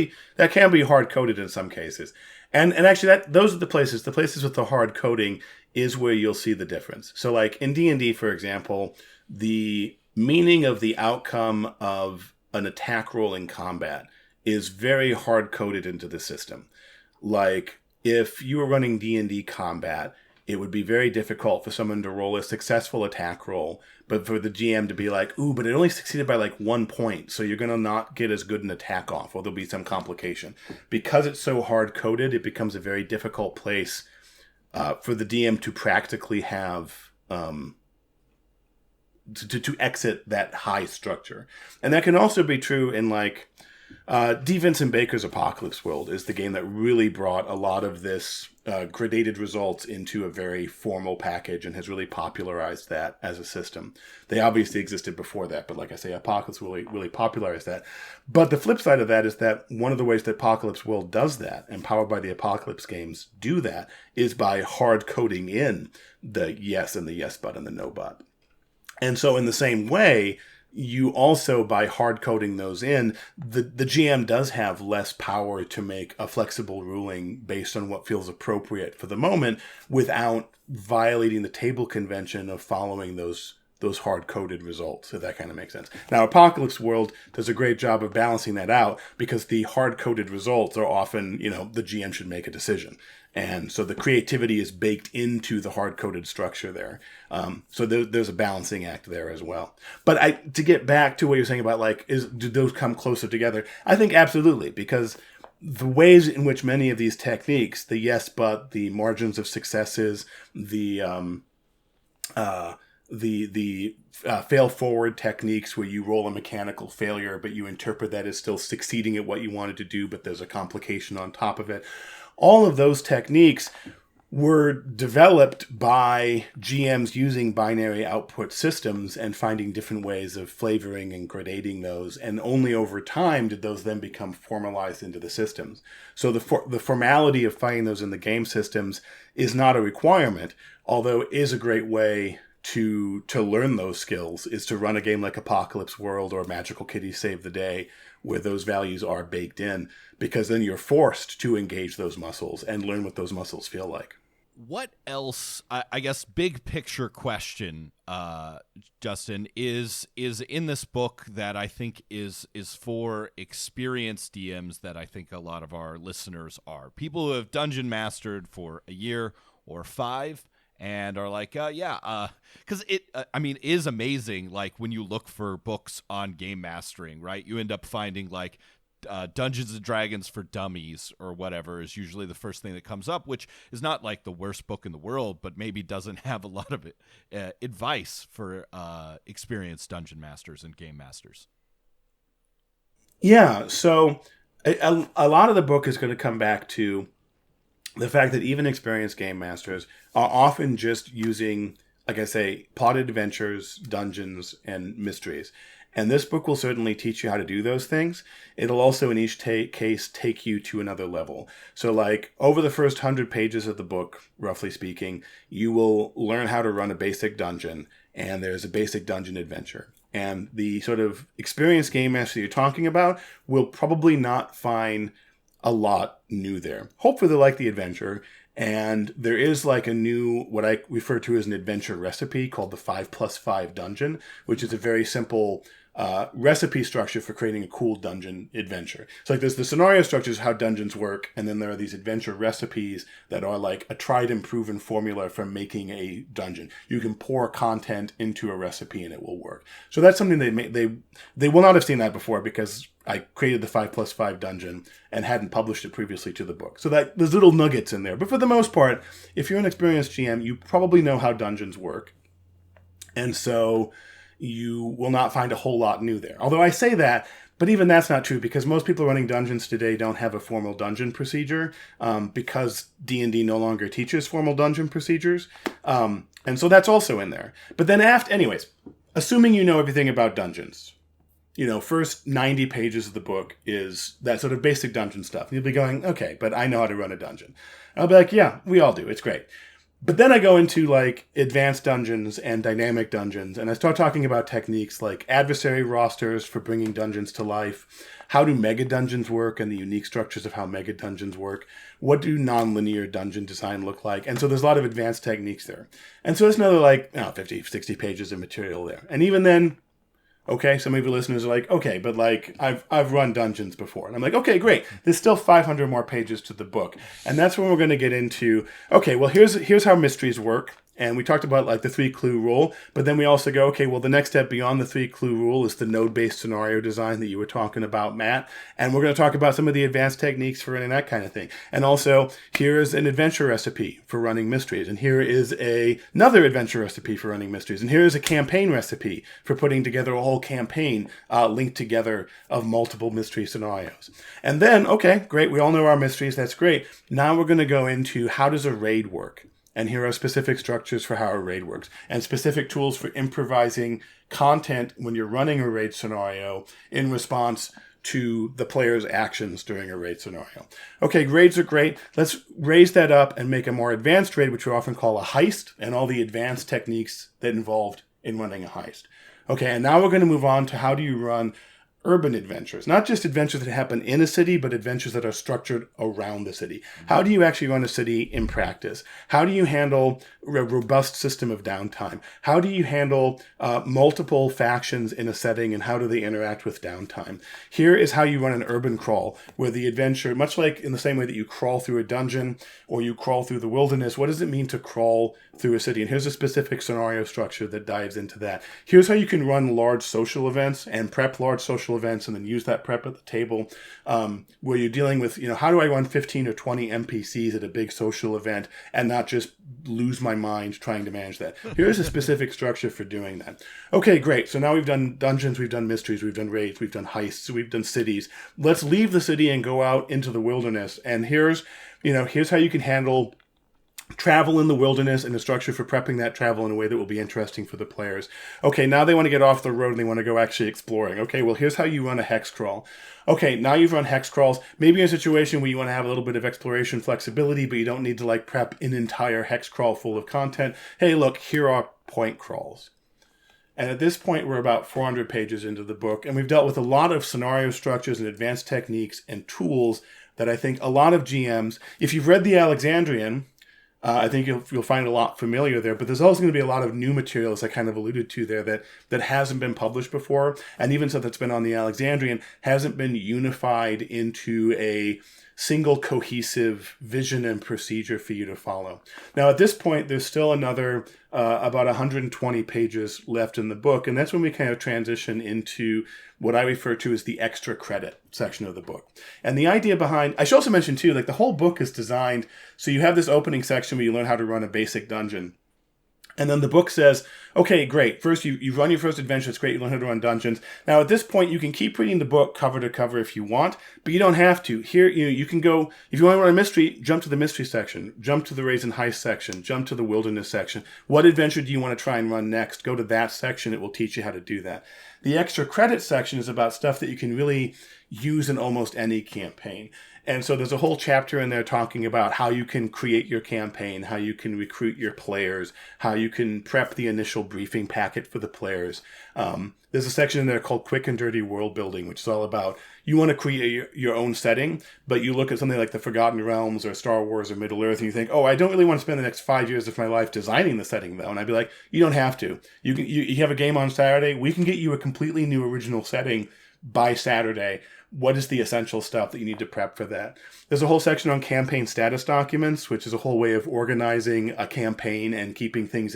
be hard coded in some cases. And actually those are the places with the hard coding is where you'll see the difference. So like in D&D, for example, the meaning of the outcome of an attack roll in combat is very hard coded into the system. Like if you were running D&D combat, it would be very difficult for someone to roll a successful attack roll, but for the GM to be like, ooh, but it only succeeded by like 1 point, so you're going to not get as good an attack off, or there'll be some complication. Because it's so hard-coded, it becomes a very difficult place for the DM to practically have, to exit that high structure. And that can also be true in like, D. Vincent Baker's Apocalypse World is the game that really brought a lot of this gradated results into a very formal package and has really popularized that as a system. They obviously existed before that, but like I say, Apocalypse really popularized that. But the flip side of that is that one of the ways that Apocalypse World does that, and Powered by the Apocalypse games do that, is by hard coding in the yes and the yes but and the no but. And so in the same way, you also, by hard coding those in, the GM does have less power to make a flexible ruling based on what feels appropriate for the moment without violating the table convention of following those hard coded results, if that kind of makes sense. Now, Apocalypse World does a great job of balancing that out because the hard coded results are often, the GM should make a decision. And so the creativity is baked into the hard-coded structure there. So there's a balancing act there as well. But to get back to what you're saying about, like, do those come closer together? I think absolutely, because the ways in which many of these techniques, the yes but, the margins of successes, the fail forward techniques where you roll a mechanical failure, but you interpret that as still succeeding at what you wanted to do, but there's a complication on top of it. All of those techniques were developed by GMs using binary output systems and finding different ways of flavoring and gradating those. And only over time did those then become formalized into the systems. So the formality of finding those in the game systems is not a requirement, although it is a great way to learn those skills, is to run a game like Apocalypse World or Magical Kitty Save the Day, where those values are baked in, because then you're forced to engage those muscles and learn what those muscles feel like. What else, I guess, big picture question, Justin, is in this book that I think is for experienced DMs that I think a lot of our listeners are. People who have dungeon mastered for a year or 5 and are like, because it is amazing, like, when you look for books on game mastering, right? You end up finding, like, Dungeons and Dragons for Dummies or whatever is usually the first thing that comes up, which is not like the worst book in the world, but maybe doesn't have a lot of advice for experienced dungeon masters and game masters. Yeah, so a lot of the book is going to come back to the fact that even experienced game masters are often just using, like I say, plotted adventures, dungeons, and mysteries. And this book will certainly teach you how to do those things. It'll also, in each case, take you to another level. So, like, over the first 100 pages of the book, roughly speaking, you will learn how to run a basic dungeon, and there's a basic dungeon adventure. And the sort of experienced game master you're talking about will probably not find a lot new there. Hopefully they like the adventure. And there is like a new, what I refer to as an adventure recipe called the 5+5 dungeon, which is a very simple recipe structure for creating a cool dungeon adventure. So like there's the scenario structures, how dungeons work, and then there are these adventure recipes that are like a tried and proven formula for making a dungeon. You can pour content into a recipe and it will work. So that's something they will not have seen that before, because I created the 5+5 dungeon and hadn't published it previously to the book. So that there's little nuggets in there. But for the most part, if you're an experienced GM, you probably know how dungeons work. And so you will not find a whole lot new there. Although I say that, but even that's not true, because most people running dungeons today don't have a formal dungeon procedure, because D&D no longer teaches formal dungeon procedures. And so that's also in there. But then anyways, assuming you know everything about dungeons, first 90 pages of the book is that sort of basic dungeon stuff. And you'll be going, okay, but I know how to run a dungeon. I'll be like, yeah, we all do. It's great. But then I go into like advanced dungeons and dynamic dungeons, and I start talking about techniques like adversary rosters for bringing dungeons to life, how do mega dungeons work and the unique structures of how mega dungeons work, what do nonlinear dungeon design look like, and so there's a lot of advanced techniques there. And so there's another 50, 60 pages of material there. And even then, okay, some of your listeners are like, okay, but like I've run dungeons before. And I'm like, okay, great. There's still 500 more pages to the book. And that's when we're going to get into, okay, well, here's how mysteries work. And we talked about like the 3-clue rule, but then we also go, okay, well, the next step beyond the 3-clue rule is the node-based scenario design that you were talking about, Matt. And we're going to talk about some of the advanced techniques for running that kind of thing. And also, here is an adventure recipe for running mysteries. And here is another adventure recipe for running mysteries. And here is a campaign recipe for putting together a whole campaign linked together of multiple mystery scenarios. And then, okay, great, we all know our mysteries, that's great. Now we're going to go into how does a raid work? And here are specific structures for how a raid works, and specific tools for improvising content when you're running a raid scenario in response to the player's actions during a raid scenario. Okay, raids are great. Let's raise that up and make a more advanced raid, which we often call a heist, and all the advanced techniques that involved in running a heist. Okay, and now we're going to move on to how do you run urban adventures, not just adventures that happen in a city, but adventures that are structured around the city. How do you actually run a city in practice? How do you handle a robust system of downtime? How do you handle multiple factions in a setting, and how do they interact with downtime? Here is how you run an urban crawl, where the adventure, much like in the same way that you crawl through a dungeon or you crawl through the wilderness, what does it mean to crawl through a city? And here's a specific scenario structure that dives into that. Here's how you can run large social events and prep large social social events and then use that prep at the table, where you're dealing with, how do I run 15 or 20 NPCs at a big social event and not just lose my mind trying to manage that. Here's a specific structure for doing that. Okay, great. So now we've done dungeons, we've done mysteries, we've done raids, we've done heists, we've done cities. Let's leave the city and go out into the wilderness. And here's how you can handle travel in the wilderness and a structure for prepping that travel in a way that will be interesting for the players. Okay, now they want to get off the road and they want to go actually exploring. Okay, well, here's how you run a hex crawl. Okay, now you've run hex crawls. Maybe in a situation where you want to have a little bit of exploration flexibility, but you don't need to prep an entire hex crawl full of content. Hey, look, here are point crawls. And at this point, we're about 400 pages into the book, and we've dealt with a lot of scenario structures and advanced techniques and tools that I think a lot of GMs, if you've read The Alexandrian, I think you'll find a lot familiar there, but there's also going to be a lot of new materials I kind of alluded to there that hasn't been published before, and even stuff that's been on the Alexandrian hasn't been unified into a single cohesive vision and procedure for you to follow. Now, at this point, there's still another about 120 pages left in the book, and that's when we kind of transition into what I refer to as the extra credit section of the book. And the idea behind, I should also mention too, the whole book is designed so you have this opening section where you learn how to run a basic dungeon. And then the book says, okay, great. First, you run your first adventure. It's great. You learn how to run dungeons. Now, at this point, you can keep reading the book cover to cover if you want, but you don't have to. Here, you can go, if you want to run a mystery, jump to the mystery section, jump to the raids and heist section, jump to the wilderness section. What adventure do you want to try and run next? Go to that section. It will teach you how to do that. The extra credit section is about stuff that you can really use in almost any campaign. And so there's a whole chapter in there talking about how you can create your campaign, how you can recruit your players, how you can prep the initial briefing packet for the players. There's a section in there called Quick and Dirty World Building, which is all about you want to create your own setting, but you look at something like the Forgotten Realms or Star Wars or Middle Earth and you think, oh, I don't really want to spend the next 5 years of my life designing the setting, though. And I'd be like, you don't have to. You have a game on Saturday. We can get you a completely new original setting by Saturday. What is the essential stuff that you need to prep for that? There's a whole section on campaign status documents, which is a whole way of organizing a campaign and keeping things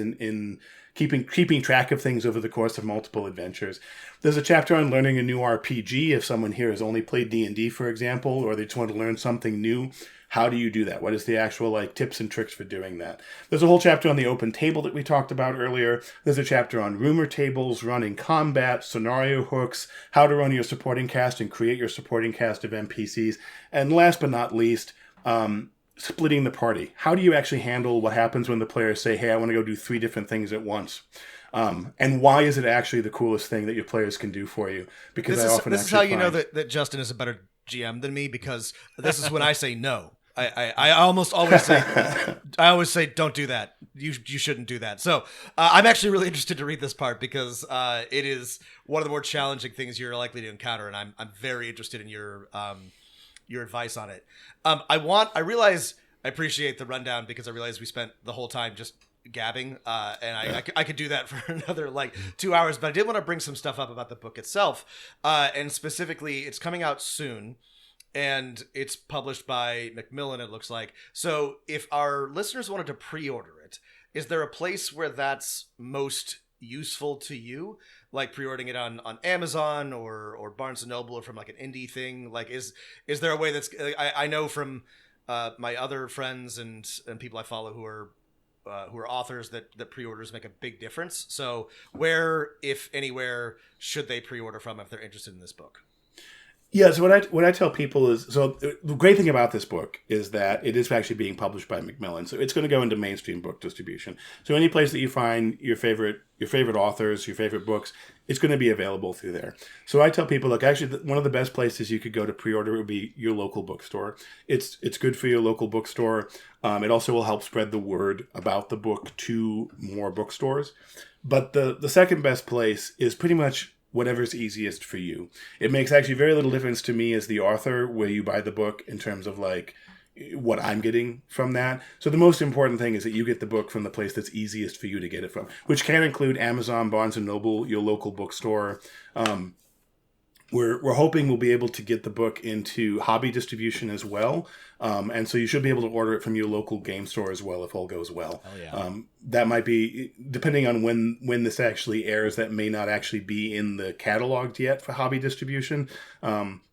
keeping track of things over the course of multiple adventures. There's a chapter on learning a new RPG. If someone here has only played D&D, for example, or they just want to learn something new, how do you do that? What is the actual tips and tricks for doing that? There's a whole chapter on the open table that we talked about earlier. There's a chapter on rumor tables, running combat, scenario hooks, how to run your supporting cast and create your supporting cast of NPCs. And last but not least, splitting the party. How do you actually handle what happens when the players say, hey, I want to go do 3 different things at once? And why is it actually the coolest thing that your players can do for you? Because this is how you know that Justin is a better GM than me, because this is when I say no. I almost always say don't do that. You shouldn't do that. So I'm actually really interested to read this part because it is one of the more challenging things you're likely to encounter, and I'm very interested in your advice on it. I realize I appreciate the rundown because I realize we spent the whole time just gabbing, and I could do that for another 2 hours, but I did want to bring some stuff up about the book itself, and specifically it's coming out soon. And it's published by Macmillan, it looks like. So if our listeners wanted to pre-order it, is there a place where that's most useful to you? Like pre-ordering it on Amazon or Barnes & Noble or from an indie thing? Is there a way that's... I know from my other friends and people I follow who are authors that pre-orders make a big difference. So where, if anywhere, should they pre-order from if they're interested in this book? Yeah, so what I tell people is, so the great thing about this book is that it is actually being published by Macmillan, so it's going to go into mainstream book distribution. So any place that you find your favorite authors, your favorite books, it's going to be available through there. So I tell people, look, actually, one of the best places you could go to pre-order would be your local bookstore. It's good for your local bookstore. It also will help spread the word about the book to more bookstores. But the second best place is pretty much whatever's easiest for you. It makes actually very little difference to me as the author where you buy the book in terms of what I'm getting from that. So the most important thing is that you get the book from the place that's easiest for you to get it from, which can include Amazon, Barnes & Noble, your local bookstore. we're hoping we'll be able to get the book into hobby distribution as well. And so you should be able to order it from your local game store as well if all goes well. Oh, yeah. That might be, depending on when this actually airs, that may not actually be in the catalog yet for hobby distribution,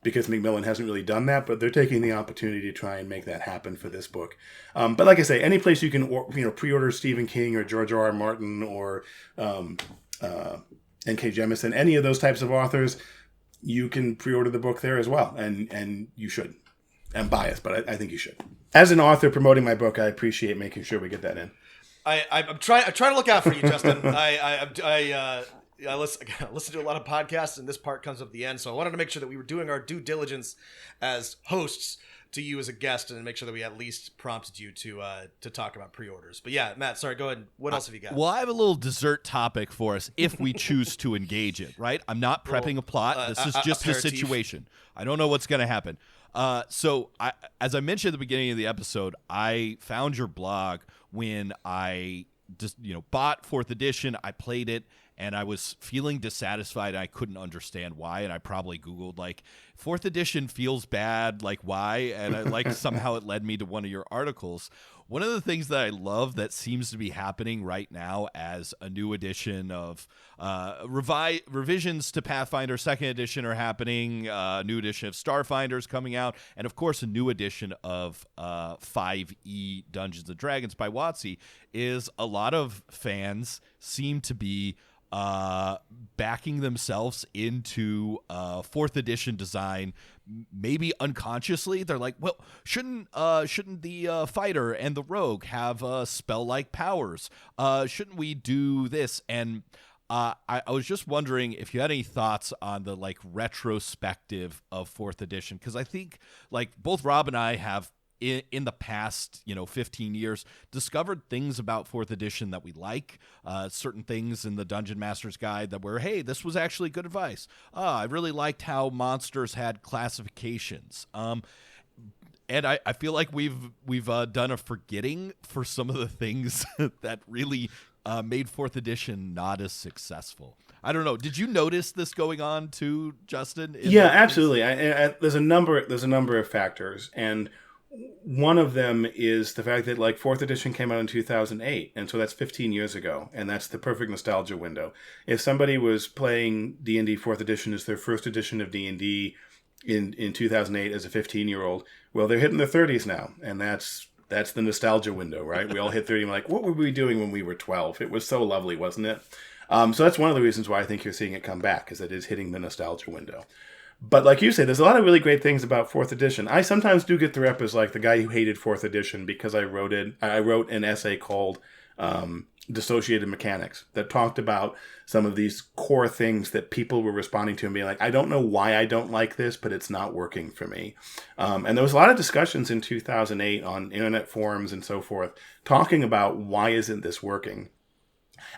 because Macmillan hasn't really done that, but they're taking the opportunity to try and make that happen for this book. But like I say, any place you can pre-order Stephen King or George R.R. Martin or N.K. Jemisin, any of those types of authors, you can pre-order the book there as well, and you should. I'm biased, but I think you should. As an author promoting my book, I appreciate making sure we get that in. I'm trying to look out for you, Justin. I listen to a lot of podcasts, and this part comes up at the end, so I wanted to make sure that we were doing our due diligence as hosts to you as a guest, and make sure that we at least prompted you to talk about pre-orders. But yeah, Matt, sorry, go ahead. What else have you got? Well, I have a little dessert topic for us if we choose to engage it, right? I'm not prepping a plot. This is just a situation. I don't know what's going to happen. So as I mentioned at the beginning of the episode, I found your blog when I just, bought 4th edition. I played it, and I was feeling dissatisfied. I couldn't understand why, and I probably Googled, 4th edition feels bad, why? And somehow it led me to one of your articles. One of the things that I love that seems to be happening right now as a new edition of revisions to Pathfinder 2nd edition are happening, a new edition of Starfinder is coming out, and of course a new edition of 5e Dungeons & Dragons by WotC, is a lot of fans seem to be backing themselves into 4th edition design, maybe unconsciously. They're like, well, shouldn't the fighter and the rogue have spell-like powers? Shouldn't we do this? And I was just wondering if you had any thoughts on the retrospective of 4th edition, because I think both Rob and I have in the past 15 years discovered things about 4th edition that we like, certain things in the Dungeon Master's Guide that were, hey, this was actually good advice. I really liked how monsters had classifications. And I feel like we've done a forgetting for some of the things that really made 4th edition not as successful. I don't know. Did you notice this going on too, Justin? Yeah, absolutely. There's a number of factors, and one of them is the fact that 4th edition came out in 2008, and so that's 15 years ago, and that's the perfect nostalgia window. If somebody was playing D&D 4th edition as their first edition of D&D in 2008 as a 15-year-old, well, they're hitting their 30s now, and that's the nostalgia window, right? We all hit 30 and we're like, what were we doing when we were 12? It was so lovely, wasn't it? So that's one of the reasons why I think you're seeing it come back, is it is hitting the nostalgia window. But like you say, there's a lot of really great things about 4th edition. I sometimes do get the rep as the guy who hated 4th edition because I wrote an essay called Dissociated Mechanics that talked about some of these core things that people were responding to and being like, I don't know why I don't like this, but it's not working for me. And there was a lot of discussions in 2008 on internet forums and so forth talking about why isn't this working.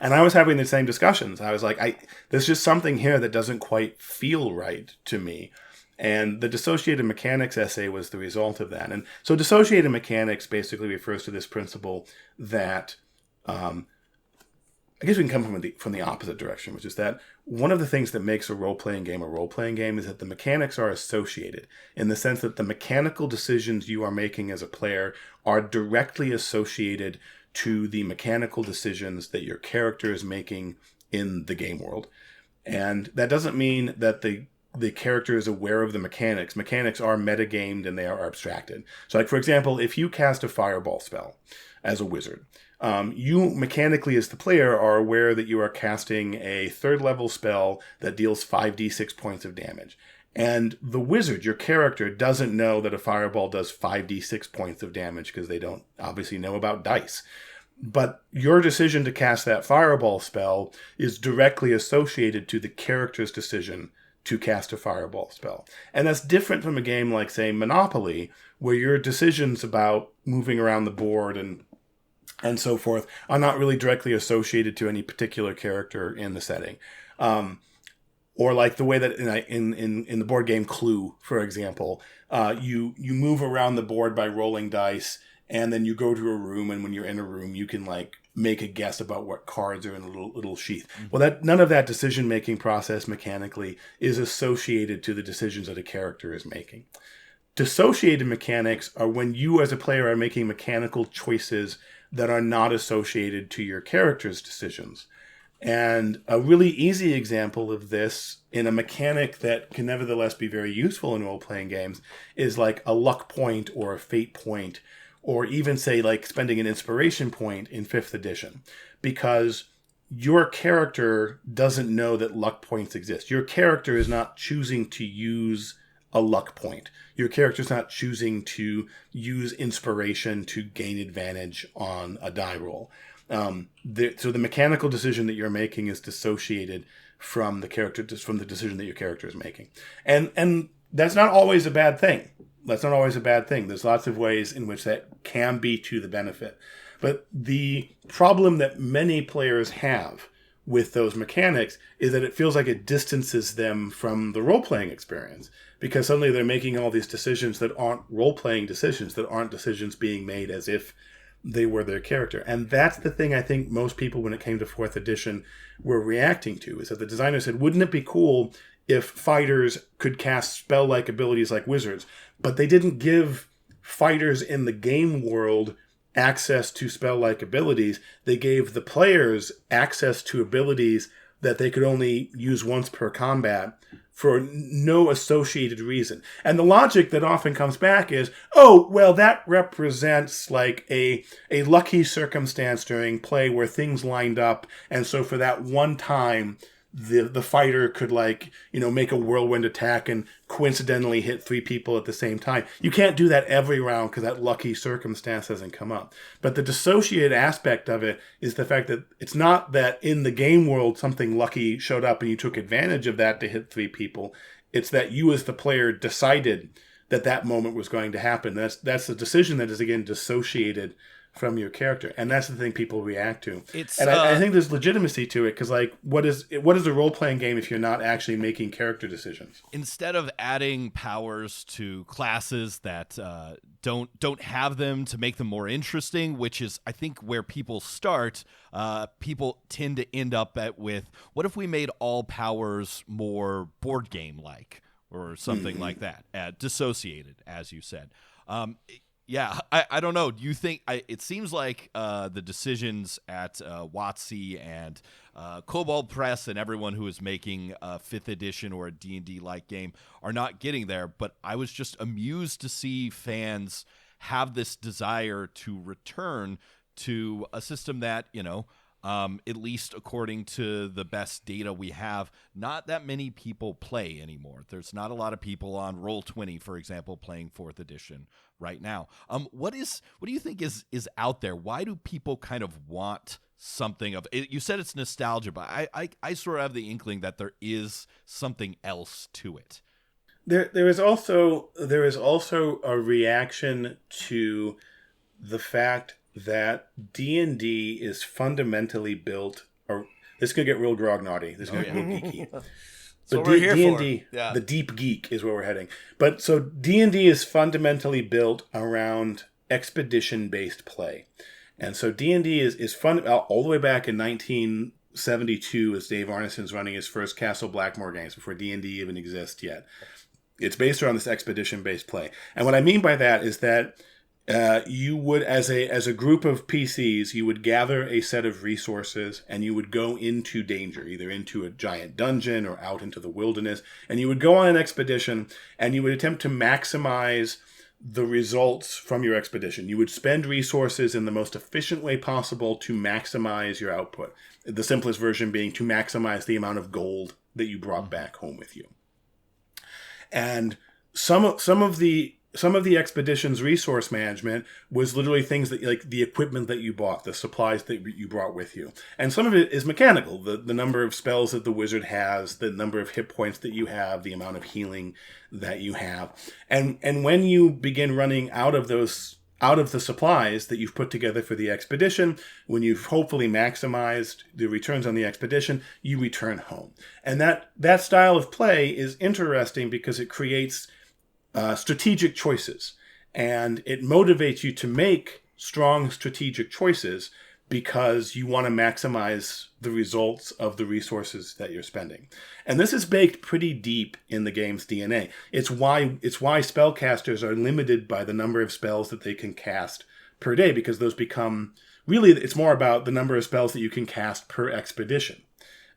And I was having the same discussions. I was like, there's just something here that doesn't quite feel right to me. And the Dissociated Mechanics essay was the result of that. And so Dissociated Mechanics basically refers to this principle that, I guess we can come from the opposite direction, which is that one of the things that makes a role-playing game is that the mechanics are associated, in the sense that the mechanical decisions you are making as a player are directly associated to the mechanical decisions that your character is making in the game world. And that doesn't mean that the character is aware of the mechanics. Mechanics are metagamed and they are abstracted. So for example, if you cast a fireball spell as a wizard, you mechanically as the player are aware that you are casting a 3rd level spell that deals 5d6 points of damage. And the wizard, your character, doesn't know that a fireball does 5d6 points of damage because they don't obviously know about dice. But your decision to cast that fireball spell is directly associated to the character's decision to cast a fireball spell. And that's different from a game like, say, Monopoly, where your decisions about moving around the board and so forth are not really directly associated to any particular character in the setting. Or like the way that in the board game Clue, for example, you move around the board by rolling dice, and then you go to a room, and when you're in a room, you can like make a guess about what cards are in a little sheath. Well, that none of that decision making process mechanically is associated to the decisions that a character is making. Dissociated mechanics are when you as a player are making mechanical choices that are not associated to your character's decisions. And a really easy example of this in a mechanic that can nevertheless be very useful in role-playing games is like a luck point or a fate point, or even say like spending an inspiration point in 5th edition, because your character doesn't know that luck points exist. Your character is not choosing to use a luck point. Your character's not choosing to use inspiration to gain advantage on a die roll. So the mechanical decision that you're making is dissociated from the decision that your character is making. And that's not always a bad thing. That's not always a bad thing. There's lots of ways in which that can be to the benefit. But the problem that many players have with those mechanics is that it feels like it distances them from the role-playing experience, because suddenly they're making all these decisions that aren't role-playing decisions, that aren't decisions being made as if they were their character. And that's the thing I think most people, when it came to 4th edition, were reacting to, is that the designer said, wouldn't it be cool if fighters could cast spell-like abilities like wizards? But they didn't give fighters in the game world access to spell-like abilities. They gave the players access to abilities that they could only use once per combat for no associated reason. And the logic that often comes back is, oh, well, that represents like a lucky circumstance during play where things lined up. And so for that one time, the fighter could like, make a whirlwind attack and coincidentally hit 3 people at the same time. You can't do that every round because that lucky circumstance doesn't come up. But the dissociated aspect of it is the fact that it's not that in the game world something lucky showed up and you took advantage of that to hit 3 people. It's that you as the player decided that moment was going to happen. That's the decision that is, again, dissociated from your character, and that's the thing people react to. I think there's legitimacy to it, because like, what is a role-playing game if you're not actually making character decisions? Instead of adding powers to classes that don't have them to make them more interesting, which is I think where people start, people tend to end up with, what if we made all powers more board game like, or something like that, dissociated, as you said. Yeah, I don't know. Do you think it seems like the decisions at WotC and Kobold Press and everyone who is making a 5th edition or a D&D like game are not getting there, but I was just amused to see fans have this desire to return to a system that, at least according to the best data we have, not that many people play anymore. There's not a lot of people on Roll20, for example, playing 4th edition right now. What do you think is out there? Why do people kind of want something of it? You said it's nostalgia, but I sort of have the inkling that there is something else to it. There is also a reaction to the fact that D&D is fundamentally built, or this could get real grognardy. This is going to get real geeky. That's what we're here D&D, for. Yeah. The deep geek is where we're heading. But so D&D is fundamentally built around expedition-based play. And so D&D is fun all the way back in 1972 as Dave Arneson's running his first Castle Blackmore games before D&D even exists yet. It's based around this expedition-based play. And what I mean by that is that you would, as a group of PCs, you would gather a set of resources and you would go into danger, either into a giant dungeon or out into the wilderness. And you would go on an expedition and you would attempt to maximize the results from your expedition. You would spend resources in the most efficient way possible to maximize your output. The simplest version being to maximize the amount of gold that you brought back home with you. And some of the expedition's resource management was literally things that, like the equipment that you bought, the supplies that you brought with you. And some of it is mechanical, the number of spells that the wizard has, the number of hit points that you have, the amount of healing that you have. And when you begin running out of the supplies that you've put together for the expedition, when you've hopefully maximized the returns on the expedition, you return home. And that style of play is interesting because it creates strategic choices. and it motivates you to make strong strategic choices because you want to maximize the results of the resources that you're spending. And this is baked pretty deep in the game's DNA. It's why spellcasters are limited by the number of spells that they can cast per day, because those become, really, it's more about the number of spells that you can cast per expedition.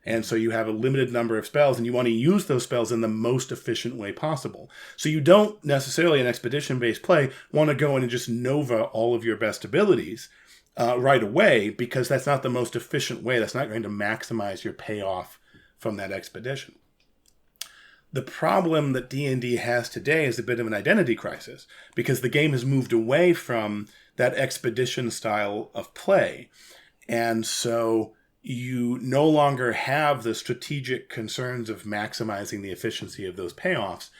And so you have a limited number of spells, and you want to use those spells in the most efficient way possible. So you don't necessarily, in expedition-based play, want to go in and just nova all of your best abilities right away, because that's not the most efficient way. That's not going to maximize your payoff from that expedition. The problem that D&D has today is a bit of an identity crisis, because the game has moved away from that expedition style of play. And so you no longer have the strategic concerns of maximizing the efficiency of those payoffs.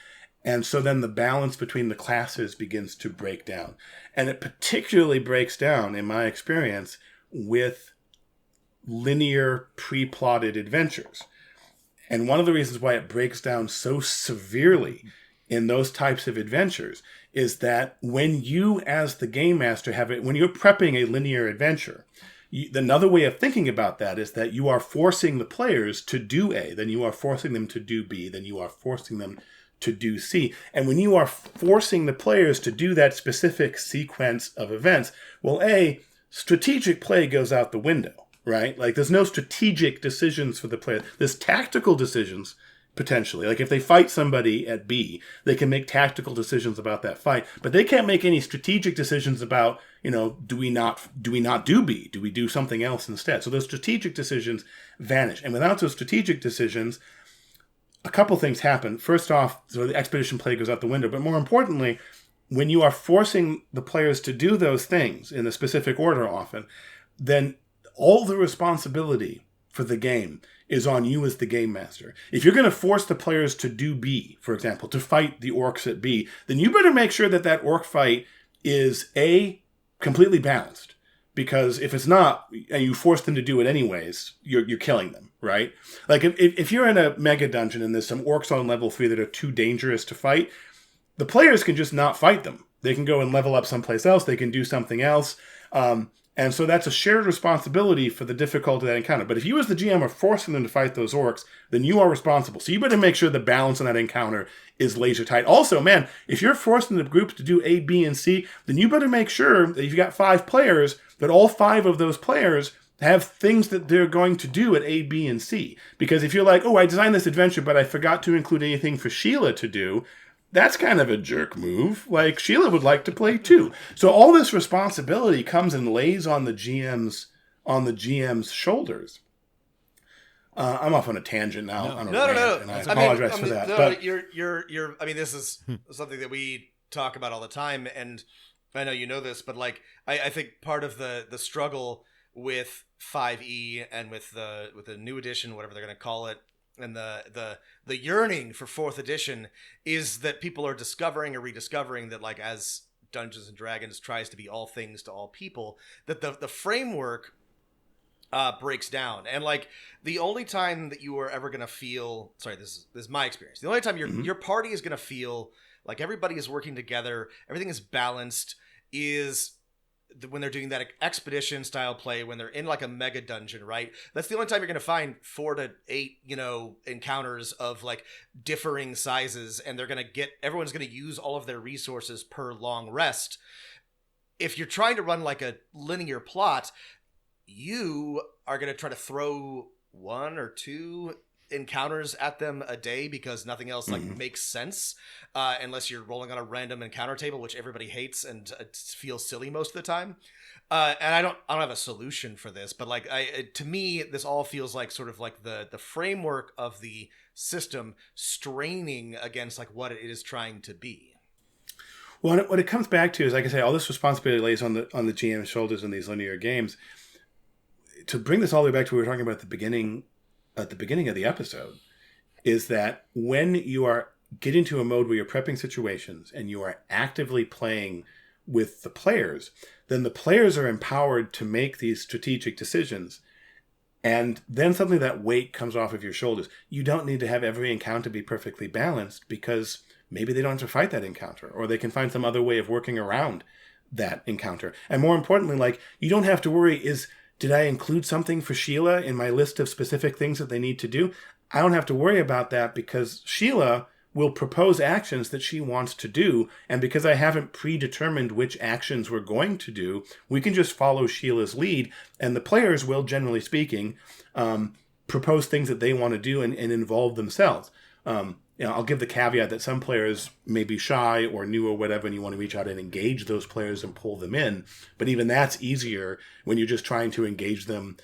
And so then the balance between the classes begins to break down. And it particularly breaks down, in my experience, with linear pre-plotted adventures. And one of the reasons why it breaks down so severely in those types of adventures is that when you, as the game master, when you're prepping a linear adventure, another way of thinking about that is that you are forcing the players to do A, then you are forcing them to do B, then you are forcing them to do C. And when you are forcing the players to do that specific sequence of events, well, A, strategic play goes out the window, right? Like, there's no strategic decisions for the player. There's tactical decisions, potentially. Like, if they fight somebody at B, they can make tactical decisions about that fight, but they can't make any strategic decisions about, do we not do B? Do we do something else instead? So those strategic decisions vanish. And without those strategic decisions, a couple things happen. First off, so the expedition play goes out the window. But more importantly, when you are forcing the players to do those things in a specific order often, then all the responsibility for the game is on you as the game master. If you're going to force the players to do B, for example, to fight the orcs at B, then you better make sure that orc fight is A, completely balanced. Because if it's not, and you force them to do it anyways, you're killing them, right? Like, if you're in a mega dungeon and there's some orcs on level 3 that are too dangerous to fight, the players can just not fight them. They can go and level up someplace else. They can do something else. And so that's a shared responsibility for the difficulty of that encounter. But if you as the GM are forcing them to fight those orcs, then you are responsible. So you better make sure the balance in that encounter is laser tight. Also, man, if you're forcing the groups to do A, B, and C, then you better make sure that if you've got 5 players, that all 5 of those players have things that they're going to do at A, B, and C. Because if you're like, oh, I designed this adventure, but I forgot to include anything for Sheila to do, that's kind of a jerk move. Like, Sheila would like to play too. So all this responsibility comes and lays on the GM's shoulders. I'm off on a tangent now. No. And I apologize for that. But you're. I mean, this is something that we talk about all the time, and I know you know this, but like, I think part of the struggle with 5e and with the new edition, whatever they're going to call it, and the yearning for 4th edition is that people are discovering or rediscovering that, like, as Dungeons and Dragons tries to be all things to all people, that the framework breaks down. And like, the only time that you are ever going to feel, sorry, this is my experience, the only time your party is going to feel like everybody is working together, everything is balanced, is when they're doing that expedition style play, when they're in like a mega dungeon, right? That's the only time you're going to find 4 to 8, encounters of like differing sizes, and everyone's going to use all of their resources per long rest. If you're trying to run like a linear plot, you are going to try to throw 1 or 2 encounters at them a day because nothing else makes sense, unless you're rolling on a random encounter table, which everybody hates and feels silly most of the time. And I don't have a solution for this, but like, to me, this all feels like sort of like the framework of the system straining against like what it is trying to be. Well, what it comes back to is, like I say, all this responsibility lays on the GM's shoulders in these linear games. To bring this all the way back to what we were talking about at the beginning of the episode, is that when you are getting to a mode where you're prepping situations and you are actively playing with the players, then the players are empowered to make these strategic decisions. And then suddenly that weight comes off of your shoulders. You don't need to have every encounter be perfectly balanced, because maybe they don't have to fight that encounter, or they can find some other way of working around that encounter. And more importantly, like, you don't have to worry, did I include something for Sheila in my list of specific things that they need to do? I don't have to worry about that because Sheila will propose actions that she wants to do. And because I haven't predetermined which actions we're going to do, we can just follow Sheila's lead. And the players will, generally speaking, propose things that they want to do and involve themselves. I'll give the caveat that some players may be shy or new or whatever, and you want to reach out and engage those players and pull them in. But even that's easier when you're just trying to engage them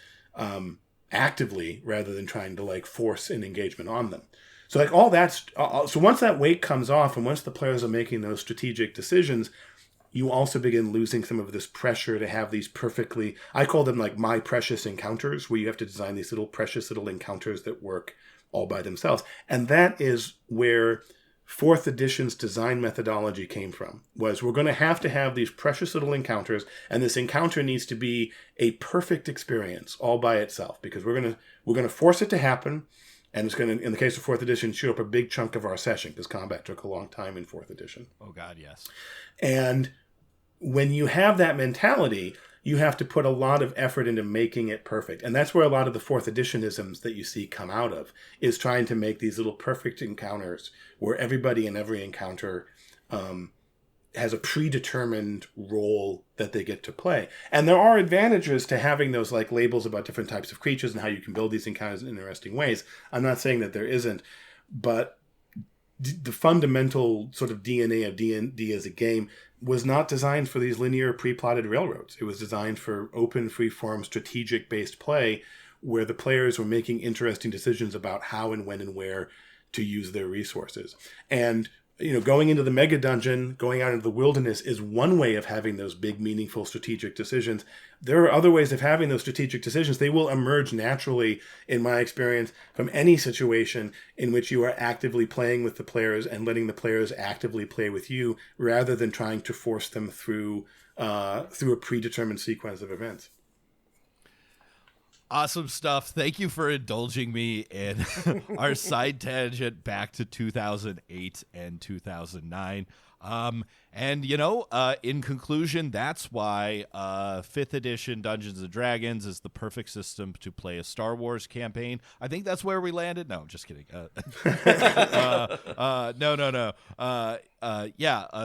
actively rather than trying to like force an engagement on them. So like all that's so once that weight comes off and once the players are making those strategic decisions, you also begin losing some of this pressure to have these perfectly, I call them like my precious encounters, where you have to design these little precious little encounters that work all by themselves. And that is where 4th edition's design methodology came from, was we're going to have these precious little encounters, and this encounter needs to be a perfect experience all by itself, because we're going to force it to happen. And it's going to, in the case of 4th edition, chew up a big chunk of our session, because combat took a long time in 4th edition. Oh, God, yes. And when you have that mentality, you have to put a lot of effort into making it perfect. And that's where a lot of the 4th editionisms that you see come out of, is trying to make these little perfect encounters where everybody in every encounter has a predetermined role that they get to play. And there are advantages to having those like labels about different types of creatures and how you can build these encounters in interesting ways. I'm not saying that there isn't, but the fundamental sort of DNA of D&D as a game was not designed for these linear pre-plotted railroads. It was designed for open, free-form, strategic-based play where the players were making interesting decisions about how and when and where to use their resources. And going into the mega dungeon, going out into the wilderness is one way of having those big, meaningful strategic decisions. There are other ways of having those strategic decisions. They will emerge naturally, in my experience, from any situation in which you are actively playing with the players and letting the players actively play with you, rather than trying to force them through a predetermined sequence of events. Awesome stuff. Thank you for indulging me in our side tangent back to 2008 and 2009. And, in conclusion, that's why 5th edition Dungeons & Dragons is the perfect system to play a Star Wars campaign. I think that's where we landed. No, I'm just kidding. No.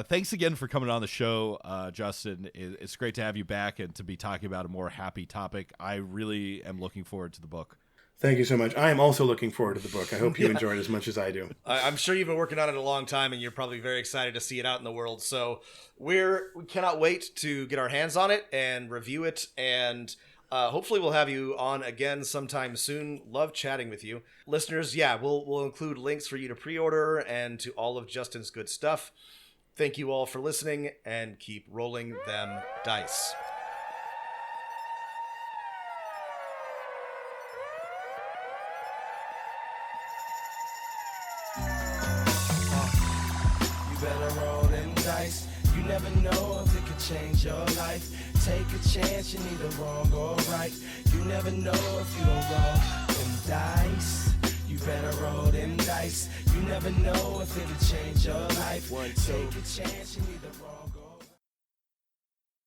Thanks again for coming on the show, Justin. It's great to have you back and to be talking about a more happy topic. I really am looking forward to the book. Thank you so much. I am also looking forward to the book. I hope you enjoy it as much as I do. I'm sure you've been working on it a long time, and you're probably very excited to see it out in the world. So we cannot wait to get our hands on it and review it, and hopefully we'll have you on again sometime soon. Love chatting with you. Listeners, we'll include links for you to pre-order and to all of Justin's good stuff. Thank you all for listening, and keep rolling them dice. You never know if it could change your life. Take a chance, you're neither wrong or right. You never know if you don't roll them dice. You better roll them dice. You never know if it'll change your life. Take a chance, you're neither wrong